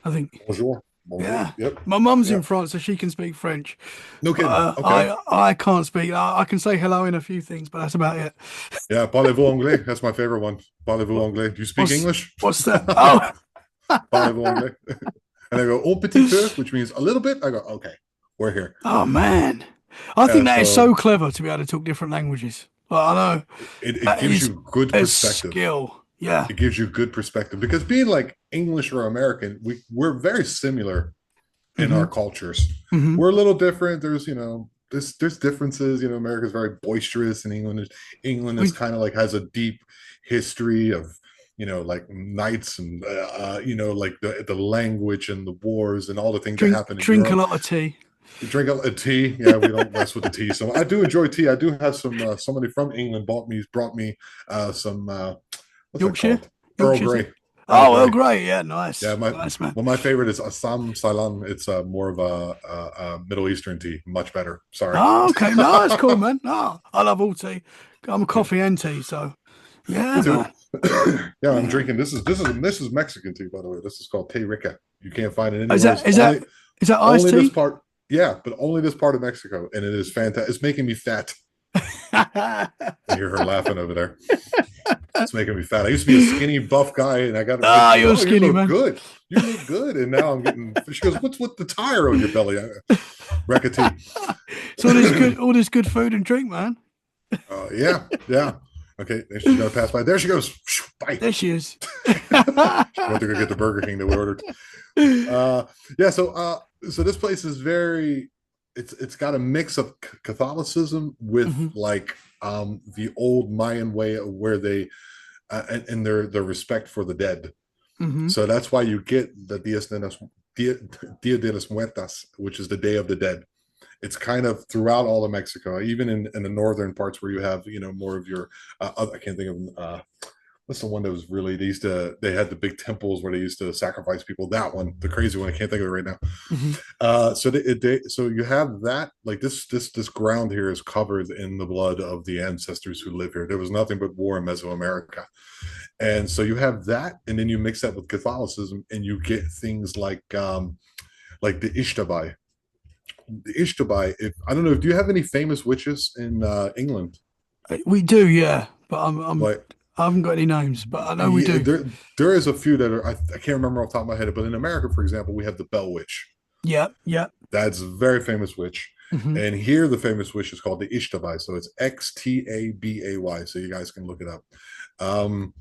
I think. Bonjour. Bonjour. Yeah, Yep. my mum's in Yep. France, so she can speak French, No but kidding. Okay. I can't speak. I can say hello in a few things, but that's about it. Yeah. Parlez-vous anglais? That's my favorite one. Parlez-vous What, anglais? Do you speak what's English? what's that? Oh, Parlez-vous anglais? And I go, un petit peu, which means a little bit. I go, okay, we're here. oh man, I think Yeah. that is so So clever to be able to talk different languages. Like, I know it that gives is you good a perspective. skill. Yeah. It gives you good perspective because being like English or American, we're very similar in our Hmm. cultures. Hmm. We're a little different. There's differences. America's very boisterous, and England is We kind of like has a deep history of like knights and like the language and the wars and all the things that happen in drink a Europe. lot of tea. You drink a tea. Yeah, we don't mess with the tea. So I do enjoy tea. I do have some somebody from England brought me some what's that Yorkshire, called? Earl Yorkshire tea. Grey. Earl Oh, well, Grey. great. Yeah, Yeah, nice, nice man. my favorite is Assam Salam. It's more of a Middle Eastern tea, much better. Sorry. Oh, okay, no, that's cool, man. No, I love all tea. I'm a Yeah, coffee and tea, so me yeah, too. man. Yeah, I'm Yeah. drinking. This is Mexican tea, by the way. This is called Te Rica. You can't find it Is anywhere. that It's is that is that iced only this tea? part. Yeah, but only this part of Mexico, and it is fantastic. It's making me fat. I hear her laughing over there. It's making me fat. I used to be a skinny, buff guy, and I got my Ah, she goes, you're "Oh, you skinny, look man. good. You look good." And now I'm getting. She goes, "What's with the tire on your belly?" Wreck tea. It's all this good food and drink, man. Yeah, yeah. Okay, she's gonna pass by. There she goes. Bye. There she is. She went to go get the Burger King that we ordered. Uh, yeah. So this place is very. It's got a mix of Catholicism with Hmm. like the old Mayan way of where they and their respect for the dead. Hmm. So that's why you get the Dia, Dia de los Muertas, which is the Day of the Dead. It's kind of throughout all of Mexico, even in the northern parts where you have more of your. I can't think of what's the one that was really they had the big temples where they used to sacrifice people. That one, the crazy one, I can't think of it right now. Hmm. So you have that like this ground here is covered in the blood of the ancestors who live here. There was nothing but war in Mesoamerica, and so you have that, and then you mix that with Catholicism, and you get things like the Xtabay. The Xtabay. If I don't know, do you have any famous witches in England? We do, yeah, but Like I haven't got any names, but I know we yeah, do. there is a few that are I can't remember off the top of my head, but in America, for example, we have the Bell Witch. Yeah, yeah. That's a very famous witch. Hmm. And here, the famous witch is called the Xtabay. So it's Xtabay. So you guys can look it up. Um,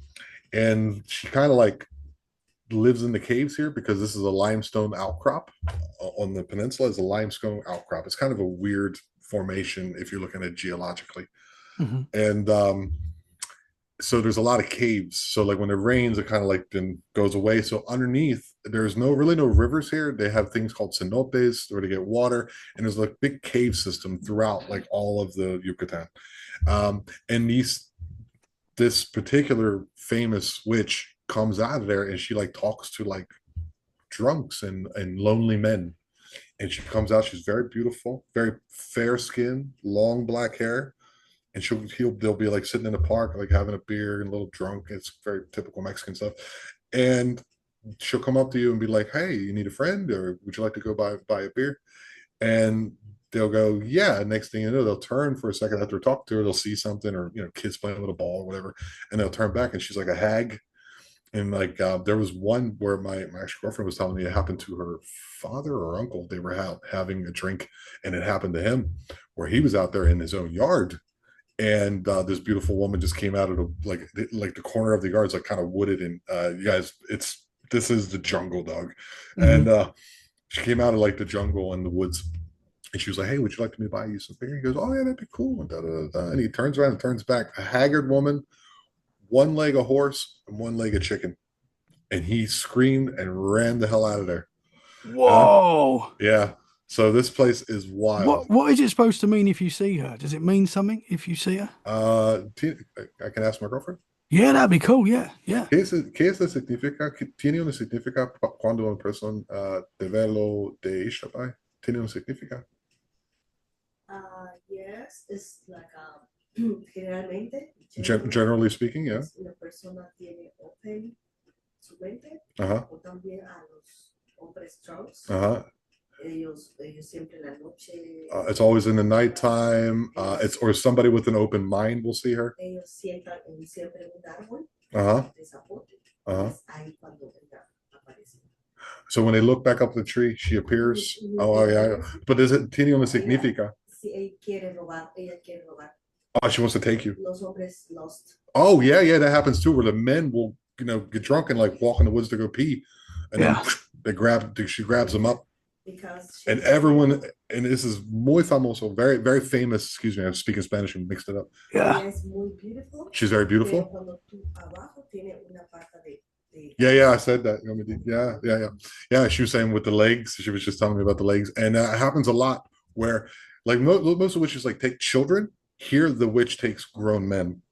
and she kind of like lives in the caves here because this is a limestone outcrop on the peninsula. Is a limestone outcrop. It's kind of a weird formation if you're looking at it geologically. Hmm. And so there's a lot of caves. So like when it rains, it kind of like then goes away. So underneath, there's no rivers here. They have things called cenotes where they get water, and there's like big cave system throughout like all of the Yucatan. And this particular famous witch comes out of there, and she like talks to like drunks and lonely men. And she comes out. She's very beautiful, very fair skin, long black hair, and they'll be like sitting in the park, like having a beer and a little drunk. It's very typical Mexican stuff. And she'll come up to you and be like, "Hey, you need a friend, or would you like to go buy a beer?" And they'll go, "Yeah." Next thing you know, they'll turn for a second after talking to her. They'll see something, or kids playing with a ball or whatever, and they'll turn back, and she's like a hag. And like there was one where my ex girlfriend was telling me it happened to her father or uncle. They were having a drink, and it happened to him, where he was out there in his own yard, and this beautiful woman just came out of the corner of the yard. It's like kind of wooded, and you guys, this is the jungle, dog. Hmm. And she came out of like the jungle and the woods, and she was like, "Hey, would you like me to buy you some beer?" He goes, "Oh yeah, that'd be cool." And, da, da, da. And he turns around and turns back, a haggard woman, one leg a horse and one leg a chicken, and he screamed and ran the hell out of there. Uh, Whoa. yeah. So this place is wild. What is it supposed to mean if you see her? Does it mean something if you see her? I can ask my girlfriend. Yeah, that'd be cool. Yeah, yeah. ¿Qué es significa? ¿Tiene un significa cuando una persona te ve lo de Xtabay? ¿Tiene un significa? Yes, it's like Generalmente, Generally speaking, yeah. una persona tiene open su mente, Uh-huh. o también a los hombres trans. Uh-huh. Ellos siempre en la noche. It's always in the nighttime. It's or somebody with an open mind will see her. Ellos sientan siempre en un árbol. Uh-huh. De zapote. Uh-huh. Es ahí cuando aparece. So when they look back up the tree, she appears. Oh yeah. But is it tiene una significa? Sí, ella quiere robar. Oh, she wants to take you. Los hombres lost. Oh yeah, yeah, that happens too, where the men will, get drunk and like walk in the woods to go pee, and then she grabs them up. And everyone, and this is muy famoso, very, very famous. Excuse me, I'm speaking Spanish and mixed it up. Yeah. She's very beautiful. Yeah, yeah, I said that. Yeah, yeah, yeah. Yeah, she was saying with the legs, she was just telling me about the legs. And it happens a lot where, like, most of witches, like, take children. Here, the witch takes grown men.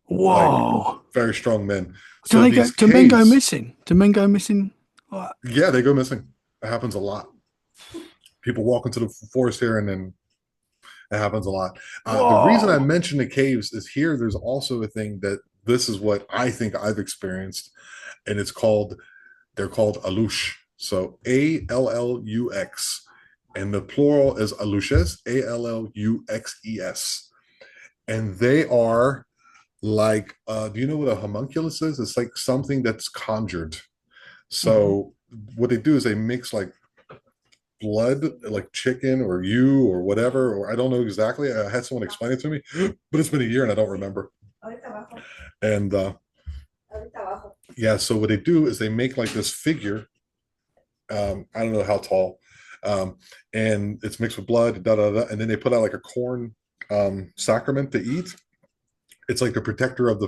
Whoa. Like, very strong men. So do men go missing? Do men go missing? What? Yeah, they go missing. It happens a lot. People walk into the forest here, and then it happens a lot. The reason I mention the caves is here. There's also a thing that this is what I think I've experienced, and they're called ALUXES. So ALLUX, and the plural is ALUXES, ALLUXES, and they are like, do you know what a homunculus is? It's like something that's conjured. So what they do is they mix like blood, like chicken or you or whatever, or I don't know exactly. I had someone explain it to me, but it's been a year and I don't remember. And yeah, so what they do is they make like this figure. I don't know how tall, and it's mixed with blood, and then they put out like a corn sacrament to eat. It's like the protector of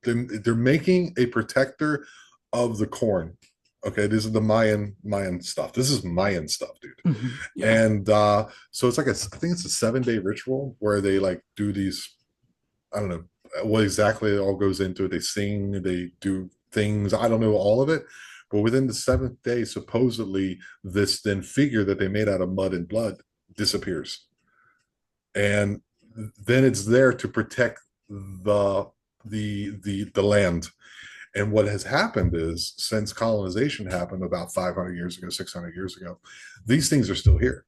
they're making a protector of the corn. Okay, this is the Mayan stuff. This is Mayan stuff, dude. Yeah. And so it's like I think it's a 7-day ritual where they like do these, I don't know what exactly it all goes into it. They sing, they do things. I don't know all of it, but within the 7th day, supposedly this then figure that they made out of mud and blood disappears, and then it's there to protect the land. And what has happened is, since colonization happened about 500 years ago, 600 years ago, these things are still here.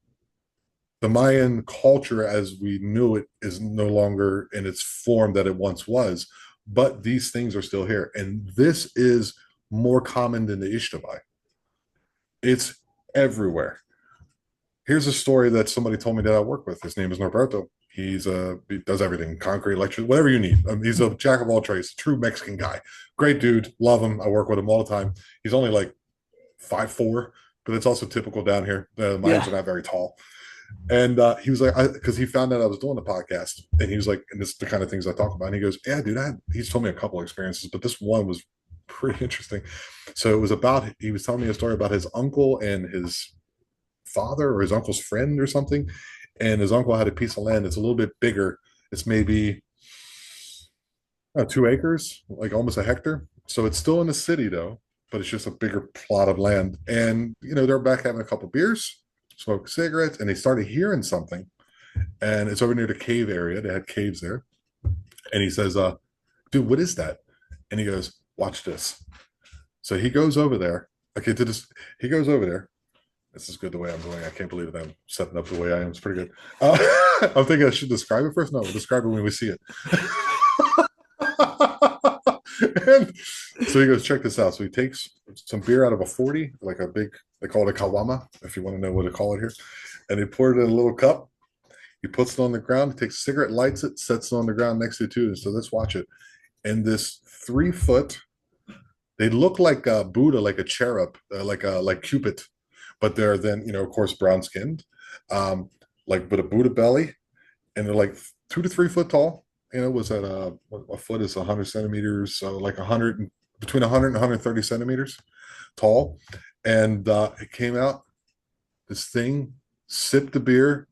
The Mayan culture as we knew it is no longer in its form that it once was, but these things are still here. And this is more common than the Xtabay. It's everywhere. Here's a story that somebody told me that I work with. His name is Norberto. He does everything, concrete, electric, whatever you need. He's a jack of all trades, true Mexican guy. Great dude, love him. I work with him all the time. He's only like 5'4", but it's also typical down here. The Mayans are not very tall. And he was like, because he found out I was doing the podcast, and he was like, and this is the kind of things I talk about. And he goes, yeah, dude, he's told me a couple of experiences, but this one was pretty interesting. So it was he was telling me a story about his uncle and his father, or his uncle's friend or something. And his uncle had a piece of land that's a little bit bigger. It's maybe 2 acres, like almost a hectare. So it's still in the city though, but it's just a bigger plot of land. And they're back having a couple beers, smoke cigarettes, and they started hearing something. And it's over near the cave area. They had caves there. And he says, dude, what is that? And he goes, watch this. So he goes over there. Okay, he goes over there. This is good the way I'm doing. I can't believe that I'm setting up the way I am. It's pretty good. I'm thinking I should describe it first. No, we'll describe it when we see it. And so he goes, check this out. So he takes some beer out of a 40, like a big, they call it a kawama, if you want to know what to call it here. And he poured it in a little cup. He puts it on the ground. He takes a cigarette, lights it, sets it on the ground next to it too. And so let's watch it. And this 3-foot, they look like a Buddha, like a cherub, like Cupid. But they're then, of course, brown skinned, like with a Buddha belly, and they're like 2 to 3 foot tall. Was at a foot is 100 centimeters, so like between 100 and 130 centimeters tall. And it came out, this thing, sipped the beer,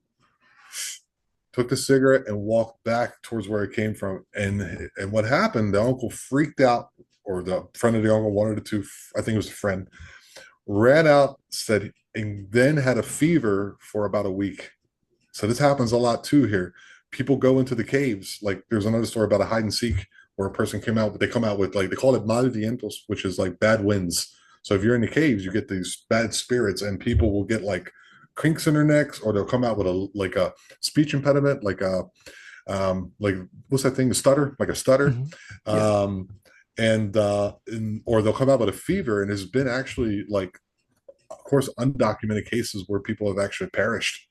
took the cigarette, and walked back towards where it came from. And what happened? The uncle freaked out, or the friend of the uncle, one of the two, I think it was a friend, ran out, and then had a fever for about a week. So this happens a lot too here. people go into the caves. Like there's another story about a hide and seek where a person came out, but they come out with like they call it mal vientos, which is like bad winds. So if you're in the caves, you get these bad spirits, and people will get like kinks in their necks, or they'll come out with a speech impediment, like what's that thing? The stutter, like a stutter. Yeah. Um, or they'll come out with a fever, and there's been actually like, of course, undocumented cases where people have actually perished.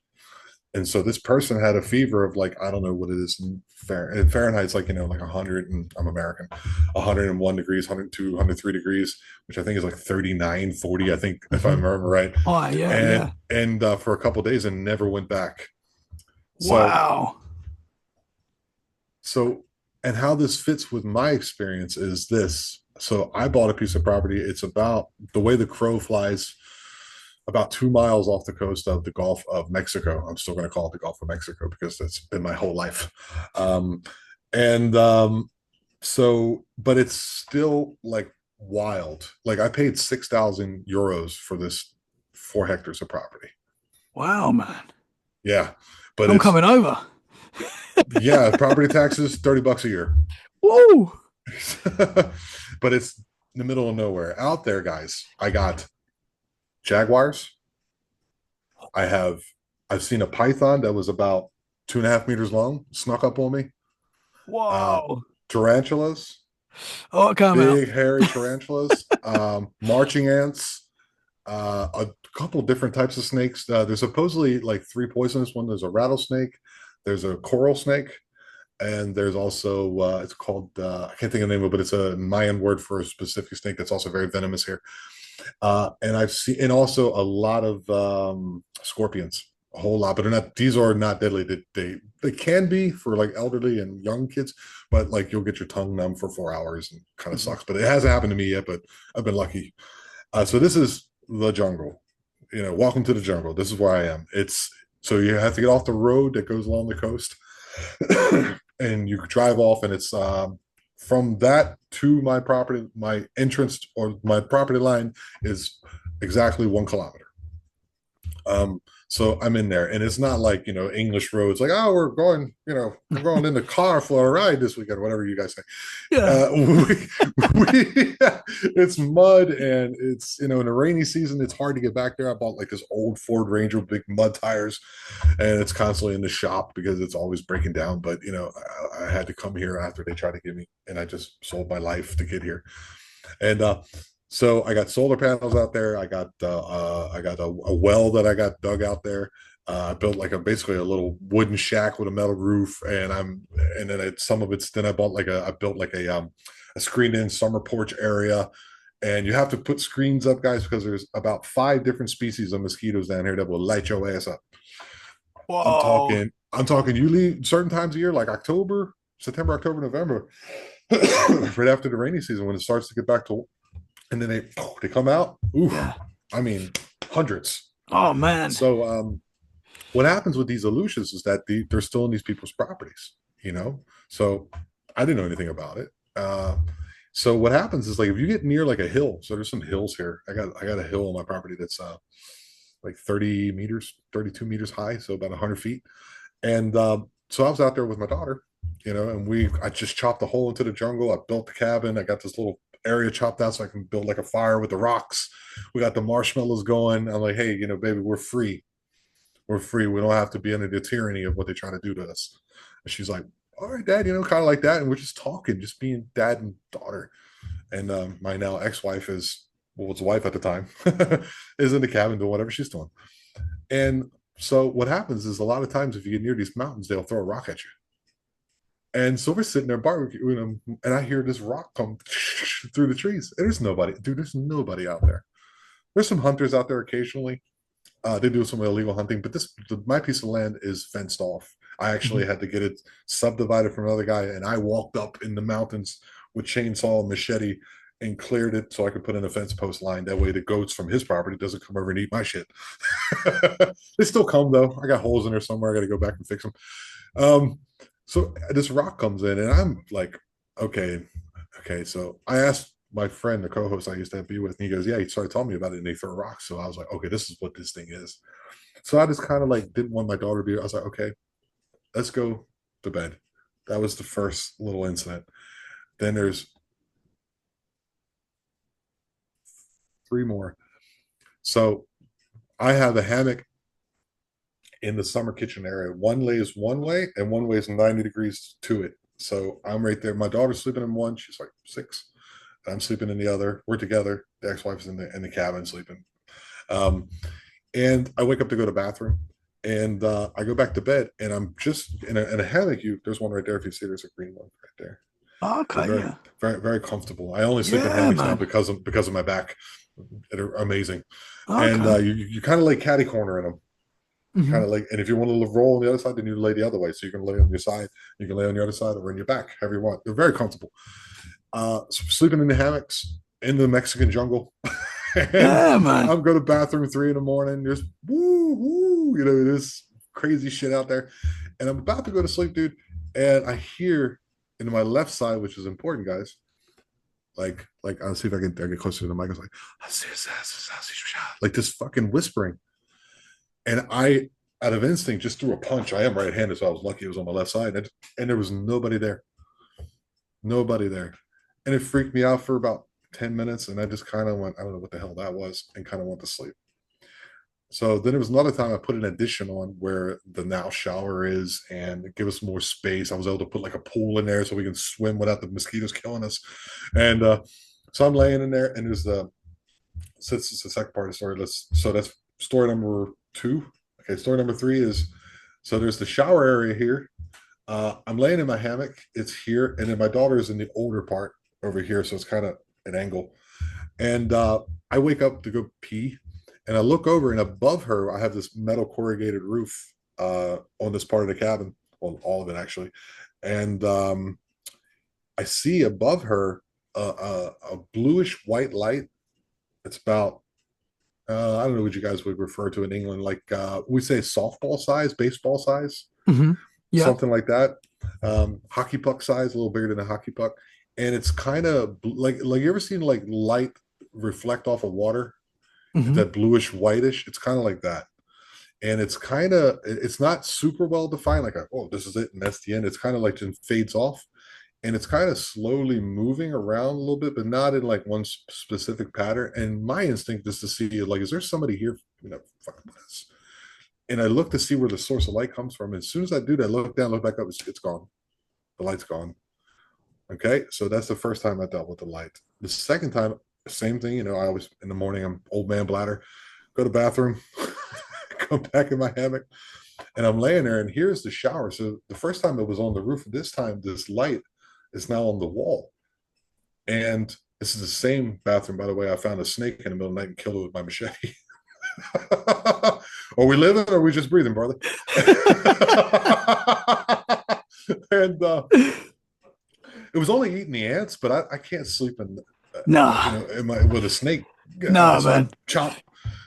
And so this person had a fever of like, I don't know what it is in Fahrenheit's like, like 100, and I'm American, 101 degrees, 102, 103 degrees, which I think is like 39, 40, I think, if I remember right. Oh, yeah, And yeah. for a couple of days and never went back. So Wow. so and how this fits with my experience is this. So I bought a piece of property. It's about the way the crow flies, about 2 miles off the coast of the Gulf of Mexico. I'm still going to call it the Gulf of Mexico because that's been my whole life. And so, but it's still like wild. Like I paid 6,000 euros for this 4 hectares of property. Wow, man. Yeah, but I'm it's coming over. yeah, property taxes $30 a year. Woo! But it's in the middle of nowhere out there, guys. I got jaguars. I've seen a python that was about 2.5 meters long, snuck up on me. Uh, Whoa. tarantulas, Oh, come out. big hairy tarantulas, marching ants, a couple different types of snakes. There's supposedly like 3 poisonous. One, there's a rattlesnake, there's a coral snake, and there's also it's called I can't think of the name of it, but it's a Mayan word for a specific snake that's also very venomous here. And I've seen, and also a lot of scorpions, a whole lot, but they're not. These are not deadly. They can be for like elderly and young kids, but like you'll get your tongue numb for 4 hours and kind of sucks. But it hasn't happened to me yet. But I've been lucky. So this is the jungle. Welcome to the jungle. This is where I am. It's so you have to get off the road that goes along the coast, and you drive off, and it's from that to my property, my entrance or my property line is exactly 1 kilometer. So I'm in there, and it's not like English roads, like, oh, we're going in the car for a ride this weekend, whatever you guys say. Yeah. It's mud, and it's in the rainy season, it's hard to get back there. I bought like this old Ford Ranger with big mud tires, and it's constantly in the shop because it's always breaking down. But I had to come here after they tried to give me, and I just sold my life to get here. And so I got solar panels out there. I got a well that I got dug out there. I built like basically a little wooden shack with a metal roof, and then some of it's, then I built like a screened in summer porch area. And you have to put screens up, guys, because there's about 5 different species of mosquitoes down here that will light your ass up. Whoa. I'm talking you leave certain times of year, like September, October, November, right after the rainy season, when it starts to get back to, and then they come out. Ooh, Yeah. I mean, hundreds. Oh, man. So what happens with these ALUXES is that they're still in these people's properties, So I didn't know anything about it. So what happens is, like, if you get near like a hill, so there's some hills here. I got a hill on my property that's like 30 meters, 32 meters high, so about 100 feet. And so I was out there with my daughter, and I just chopped a hole into the jungle. I built the cabin. I got this little area chopped out so I can build like a fire with the rocks. We got the marshmallows going. I'm like, hey, baby, we're free. We're free. We don't have to be under the tyranny of what they try to do to us. And she's like, all right, dad, kind of like that. And we're just talking, just being dad and daughter. And my now ex-wife was wife at the time, is in the cabin doing whatever she's doing. And so what happens is, a lot of times if you get near these mountains, they'll throw a rock at you. And so we're sitting there barbecuing, and I hear this rock come through the trees. And there's nobody, dude. There's nobody out there. There's some hunters out there occasionally. They do some illegal hunting, but my piece of land is fenced off. I actually had to get it subdivided from another guy, and I walked up in the mountains with chainsaw and machete and cleared it so I could put in a fence post line. That way the goats from his property doesn't come over and eat my shit. They still come, though. I got holes in there somewhere. I got to go back and fix them. So this rock comes in, and I'm like, okay. So I asked my friend, the co-host I used to be with, and he goes, yeah, he started telling me about it, and they throw rocks. So I was like, okay, this is what this thing is. So I just kind of like didn't want my daughter to be, I was like, okay, let's go to bed. That was the first little incident. Then there's 3 more. So I have a hammock in the summer kitchen area. One lays one way and one lays 90 degrees to it. So I'm right there. My daughter's sleeping in one. She's like 6. I'm sleeping in the other. We're together. The ex-wife's in the cabin sleeping. And I wake up to go to the bathroom, and I go back to bed, and I'm just in a hammock. There's one right there. If you see, there's a green one right there. Okay, Very, yeah. very, very comfortable. I only sleep in Yeah, hammocks now man. because of my back. They're amazing. And Okay. you kind of lay catty corner in them. Hmm. Kind of like, and if you want to roll on the other side, then you lay the other way. So you can lay on your side, you can lay on the other side, or on your back, however you want. They're very comfortable. Sleeping in the hammocks in the Mexican jungle. And Yeah, man. I'm going to bathroom 3 in the morning. There's woo woo, this crazy shit out there, and I'm about to go to sleep, dude. And I hear in my left side, which is important, guys. Like I'll see if I get closer to the mic. I was like this fucking whispering, and I, out of instinct, just threw a punch. I am right-handed, so I was lucky it was on my left side, and there was nobody there. Nobody there. And it freaked me out for about 10 minutes. And I just kind of went, I don't know what the hell that was, and kind of went to sleep. So then there was another time I put an addition on where the now shower is, and give us more space. I was able to put like a pool in there so we can swim without the mosquitoes killing us. And so I'm laying in there, and there's so it's the second part of the story. So that's story number 2. Okay, story number 3 is, so there's the shower area here. I'm laying in my hammock. It's here, and then my daughter is in the older part over here, so it's kind of an angle. And I wake up to go pee, and I look over, and above her, I have this metal corrugated roof on this part of the cabin, on all of it actually. And I see above her a bluish white light. It's about I don't know what you guys would refer to in England, like we say softball size, baseball size. Hmm. Yeah. Something like that. Hockey puck size, a little bigger than a hockey puck, and it's kind of like you ever seen like light reflect off of water, Hmm. that bluish whitish. It's kind of like that, and it's not super well defined. Like oh, this is it, and that's the end. It's kind of like just fades off, and it's kind of slowly moving around a little bit, but not in like one specific pattern. And my instinct is to see like, is there somebody here? Fucking this. And I look to see where the source of light comes from. As soon as I do that, look down, look back up, it's gone. The light's gone. Okay, so that's the first time I dealt with the light. The second time, same thing. I always in the morning, I'm old man bladder, go to the bathroom, come back in my hammock, and I'm laying there, and here's the shower. So the first time it was on the roof. This time, this light is now on the wall, and this is the same bathroom, by the way. I found a snake in the middle of the night and killed it with my machete. Are we living or are we just breathing, brother? And it was only eating the ants, but I can't sleep Nah. with a snake. Nah, So man.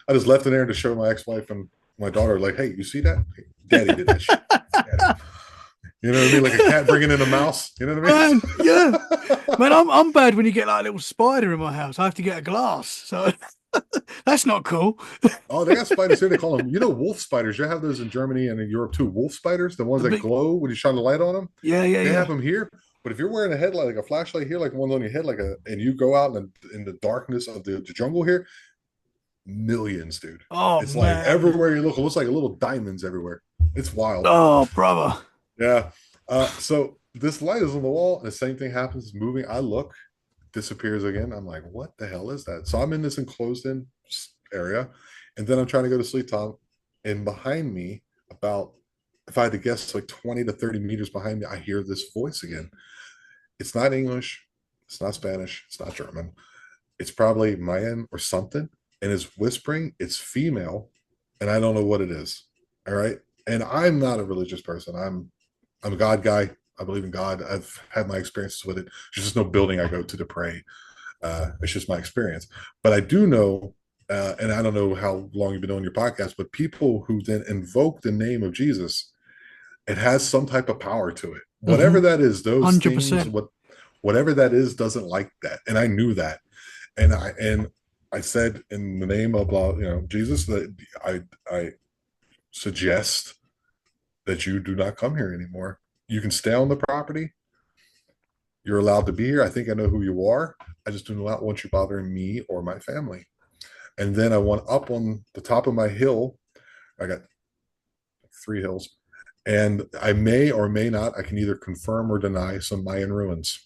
I just left it there to show my ex-wife and my daughter, like, hey, you see that? Daddy did that shit. Daddy. You know what I mean? Like a cat bringing in a mouse. You know what I mean? Man, yeah. Man, I'm bad when you get like a little spider in my house. I have to get a glass. So that's not cool. Oh, they got spiders here. They call them, wolf spiders. You have those in Germany and in Europe too. Wolf spiders, the ones The that big, glow when you shine the light on them. yeah, yeah, They have yeah. them here. But if you're wearing a headlight, like a flashlight here, like the ones on your head, and you go out in the darkness of the jungle here, millions, dude. Oh It's like man. everywhere you look, it looks like little diamonds everywhere. It's wild. Oh, brother. Yeah. So this light is on the wall, and the same thing happens. It's moving. I look, disappears again. I'm like, what the hell is that? So I'm in this enclosed in area, and then I'm trying to go to sleep, Tom. And behind me, about, if I had to guess, like 20 to 30 meters behind me, I hear this voice again. It's not English. It's not Spanish. It's not German. It's probably Mayan or something. And it's whispering. It's female, and I don't know what it is. All right. And I'm not a religious person. I'm a God guy. I believe in God. I've had my experiences with it. There's just no building I go to pray. It's just my experience. But I do know, and I don't know how long you've been on your podcast, but people who then invoke the name of Jesus, it has some type of power to it. Hmm. Whatever that is, those things, 100%. whatever that is, doesn't like that. And I knew that. And I said, in the name of Jesus, that I suggest that you do not come here anymore. You can stay on the property. You're allowed to be here. I think I know who you are. I just do not want you bothering me or my family. And then I went up on the top of my hill. I got 3 hills. And I may or may not, I can either confirm or deny some Mayan ruins.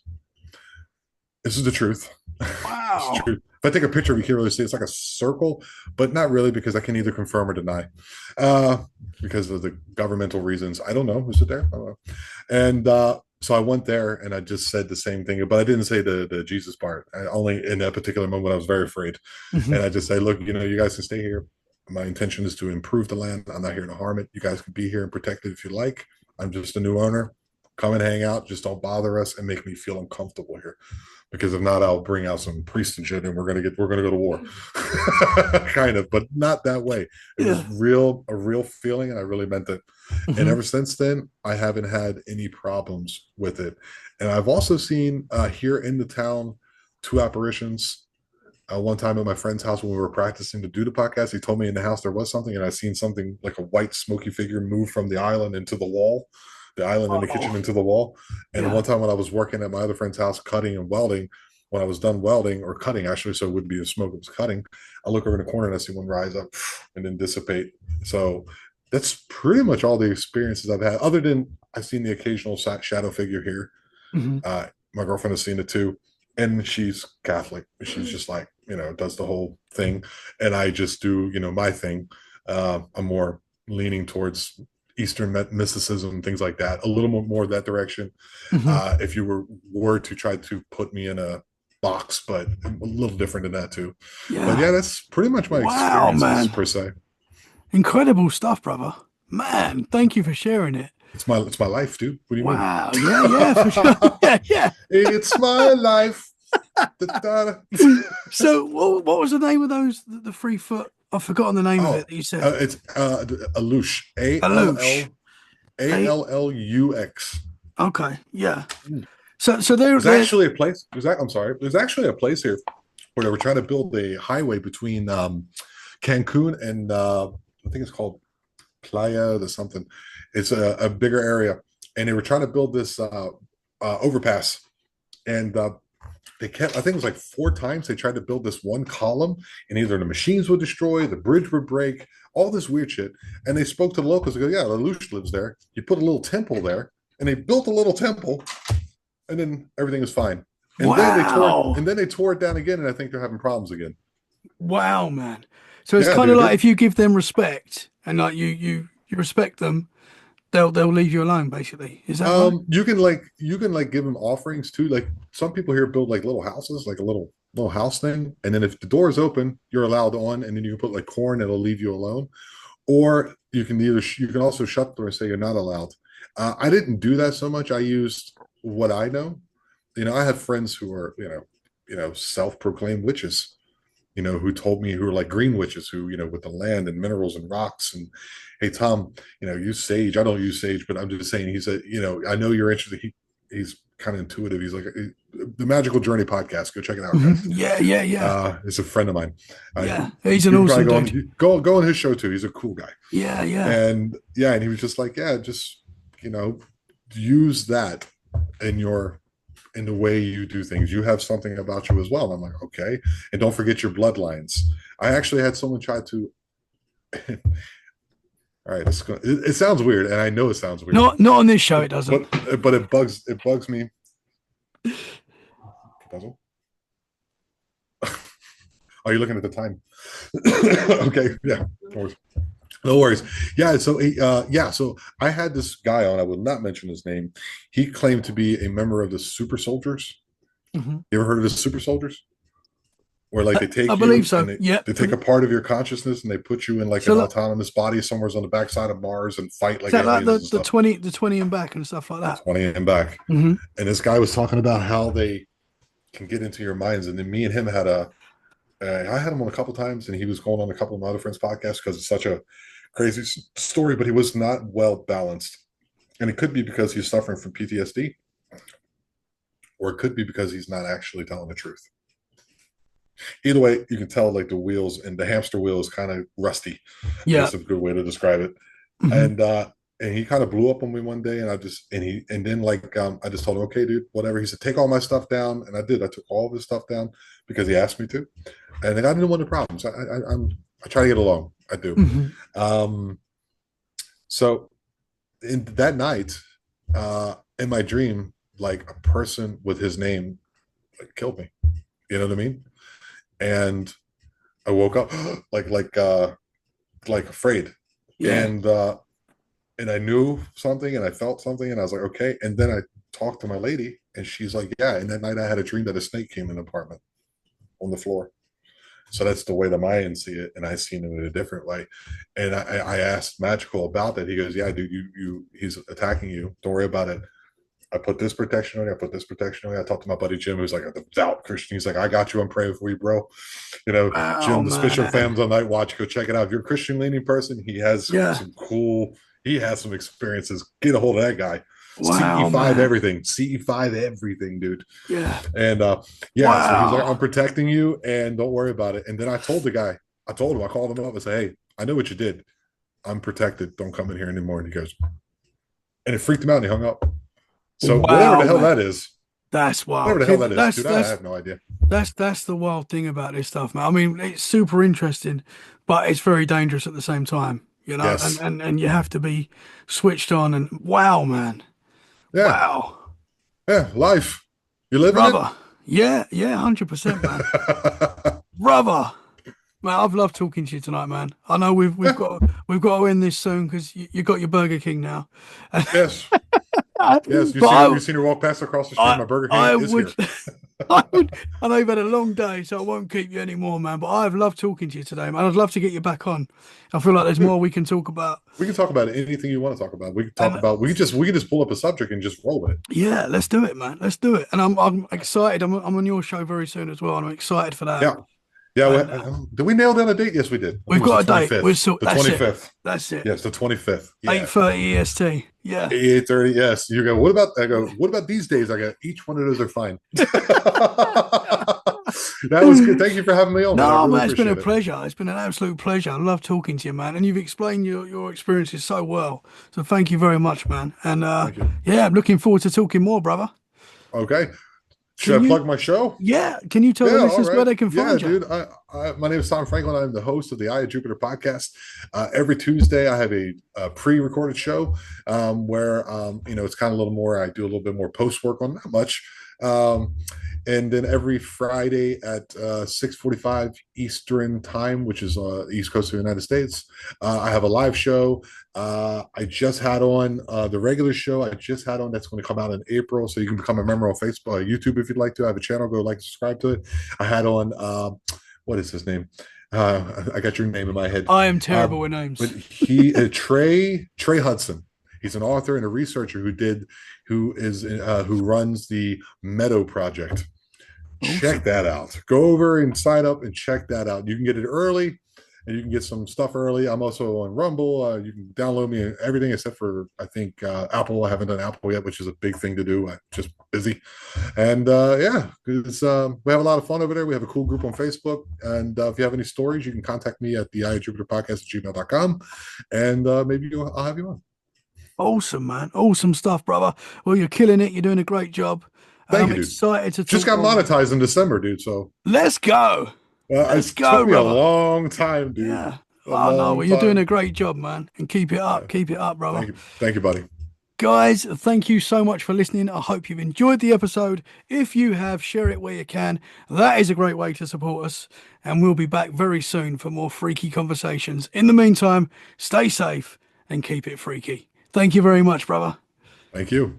This is the truth. Wow. It's true. If I take a picture, you can't really see it's like a circle, but not really because I can either confirm or deny because of the governmental reasons. I don't know. Is it there? I don't know. And so I went there and I just said the same thing, but I didn't say the Jesus part. Only in that particular moment, I was very afraid. Mm-hmm. And I just say, look, you guys can stay here. My intention is to improve the land. I'm not here to harm it. You guys can be here and protect it if you like. I'm just a new owner. Come and hang out. Just don't bother us and make me feel uncomfortable here. Because if not, I'll bring out some priests and shit, and we're gonna go to war, kind of, but not that way. It was a real feeling, and I really meant it. Mm-hmm. And ever since then, I haven't had any problems with it. And I've also seen here in the town 2 apparitions. One time at my friend's house when we were practicing to do the podcast, he told me in the house there was something, and I seen something like a white smoky figure move from the island into the wall. The island in the kitchen into the wall. And one time when I was working at my other friend's house cutting and welding, when I was done welding or cutting, actually, so it wouldn't be the smoke, it was cutting, I look over in the corner and I see one rise up and then dissipate. So that's pretty much all the experiences I've had, other than I've seen the occasional shadow figure here. Mm-hmm. My girlfriend has seen it too. And she's Catholic. She's just like, does the whole thing. And I just do, my thing. I'm more leaning towards Eastern mysticism, things like that, a little more that direction. Mm-hmm. If you were to try to put me in a box, but a little different than that too. Yeah. But yeah, that's pretty much my experiences, man. Per se. Incredible stuff, brother. Man, thank you for sharing it. It's my life, dude. What do you mean? Wow, yeah, for sure. Yeah. It's my life. So, what was the name of those? The 3 foot. I've forgotten the name of it that you said. It's ALUX. ALLUX. Okay, yeah. So there's actually a place. There's actually a place here where they were trying to build a highway between Cancun and I think it's called Playa or something. It's a bigger area, and they were trying to build this overpass, and they kept, I think it was like 4 times they tried to build this one column, and either the machines would destroy, the bridge would break, all this weird shit. And they spoke to the locals. They go, yeah, Alux lives there. You put a little temple there, and they built a little temple, and then everything was fine. And then they tore it down again, and I think they're having problems again. Wow, man. So it's kind of like if you give them respect and like you respect them, they'll leave you alone, basically. Is that right? You can give them offerings too. Like some people here build like little houses, like a little house thing, and then if the door is open, you're allowed on, and then you can put like corn that'll leave you alone. Or you can also shut the door and say you're not allowed. I didn't do that so much. I used what I know. I have friends who are self-proclaimed witches. Who told me, who are like green witches, who, with the land and minerals and rocks. And hey, Tom, use sage. I don't use sage, but I'm just saying, he said, I know you're interested. He's kind of intuitive. He's like the Magical Journey podcast. Go check it out, guys. Yeah. It's a friend of mine. He's an awesome dude. Go on his show too. He's a cool guy. Yeah. And he was just like, just, use that in the way you do things. You have something about you as well. And I'm like, okay. And don't forget your bloodlines. I actually had someone try to all right, it sounds weird, and I know it sounds weird. Not on this show, it doesn't. But it bugs me. Puzzle. Are you looking at the time? Okay, yeah. No worries. Yeah, so I had this guy on, I will not mention his name. He claimed to be a member of the super soldiers. Mm-hmm. You ever heard of the super soldiers? Where like they take they take a part of your consciousness and they put you in like an autonomous body somewhere on the backside of Mars and fight like the 20 and back and stuff like that. 20 and back. Mm-hmm. And this guy was talking about how they can get into your minds. And then me and him had I had him on a couple times, and he was going on a couple of my other friends' podcasts because it's such a crazy story, but he was not well balanced. And it could be because he's suffering from PTSD, or it could be because he's not actually telling the truth. Either way, you can tell like the wheels and the hamster wheel is kind of rusty. Yeah. That's a good way to describe it. Mm-hmm. And and he kind of blew up on me one day, and then like I just told him, okay, dude, whatever. He said, take all my stuff down, and I did. I took all of his stuff down because he asked me to, and I didn't want the problems. I try to get along. I do. Mhm. So in that night, in my dream, like a person with his name like killed me. You know what I mean? And I woke up like afraid, Yeah. and I knew something, and I felt something, and I was like, okay. And then I talked to my lady, and she's like, yeah. And that night I had a dream that a snake came in the apartment on the floor. So that's the way the Mayans see it, and I seen it in a different way. And I asked Magical about that. He goes, yeah, dude, he's attacking you. Don't worry about it. I put this protection on you. I put this protection on you. I talked to my buddy Jim, who's like a devout Christian. He's like, I got you. I'm praying for you, bro. You know, Wow, Jim, the Special man. Fams on Night Watch. Go check it out. If you're a Christian leaning person, he has Yeah. he has some experiences. Get a hold of that guy. Wow, CE5 man. everything. CE5 everything, dude. Yeah. And yeah, so he's like, Wow. I'm protecting you, and don't worry about it. And then I told the guy, I called him up and said, hey, I know what you did. I'm protected. Don't come in here anymore. And he goes, and it freaked him out, and he hung up. So whatever Wow, the hell man. that is, That's whatever wild. the See, hell that is, dude, I have no idea. that's the wild thing about this stuff, man. I mean, it's super interesting, but it's very dangerous at the same time, you know, Yes. and you have to be switched on and wow, man. Yeah. Wow. Yeah. Life. You living it? Brother. Yeah, yeah, 100%, man. Brother. Man, I've loved talking to you tonight, man. I know we've got to end this soon because you got your Burger King now. Yes. Yes. But You seen her walk past across the street. I My Burger I King is would here. I know you've had a long day, so I won't keep you anymore, man. But I've loved talking to you today, man. I'd love to get you back on. I feel like there's Dude, more we can talk about. we can talk about anything you want to talk about. We can talk And about we can just pull up a subject and just roll with it. yeah, let's do it, man. Let's do it. And I'm excited. I'm on your show very soon as well, and I'm excited for that. Yeah. Yeah. And Did we nail down a date? Yes, we did. I think we've it was got a the date. 25th. The That's it. 25th. That's it. Yes, the 25th. Yeah. 8:30 EST. Yeah. 8:30. Yes. You go, what about I go, what about these days? I go, each one of those are fine. That was good. Thank you for having me on, man. I No, really man, it's been a appreciate it. pleasure. It's been an absolute pleasure. I love talking to you, man. And you've explained your experiences so well. So thank you very much, man. And Thank you. yeah, I'm looking forward to talking more, brother. Okay. Should Can I you plug my show? Yeah, can you tell the Yeah, all listeners where right. they can Yeah, find you? dude. My name is Tom Franklin. I'm the host of the Eye of Jupiter podcast. Every Tuesday, I have a pre-recorded show where it's kind of a little more. I do a little bit more post work on not much, and then every Friday at 6:45 Eastern time, which is East Coast of the United States, I have a live show. I just had on the regular show. I just had on that's going to come out in April, so you can become a member on Facebook, YouTube if you'd like to. I have a channel. Go like, subscribe to it. I had on what is his name? I got your name in my head. I am terrible with names. But he Trey Hudson. He's an author and a researcher who runs the Meadow Project. Awesome. Check that out. Go over and sign up and check that out. You can get it early, and you can get some stuff early. I'm also on Rumble. You can download me and everything except for I think Apple. I haven't done Apple yet, which is a big thing to do. I'm just busy, and yeah, we have a lot of fun over there. We have a cool group on Facebook, and if you have any stories, you can contact me at the Eye of Jupiter podcast at gmail.com, and maybe I'll have you on. Awesome, man. Awesome stuff, brother. Well, you're killing it. You're doing a great job. And Thank I'm you, dude. excited to Just talk got more. monetized in December, dude. So Let's go. Let's it go, took me brother. a long time, dude. Yeah. A Oh no, long well, you're doing time. a great job, man. And keep it up. Yeah. Keep it up, brother. Thank you, buddy. Guys, thank you so much for listening. I hope you've enjoyed the episode. If you have, share it where you can. That is a great way to support us. And we'll be back very soon for more freaky conversations. In the meantime, stay safe and keep it freaky. Thank you very much, brother. Thank you.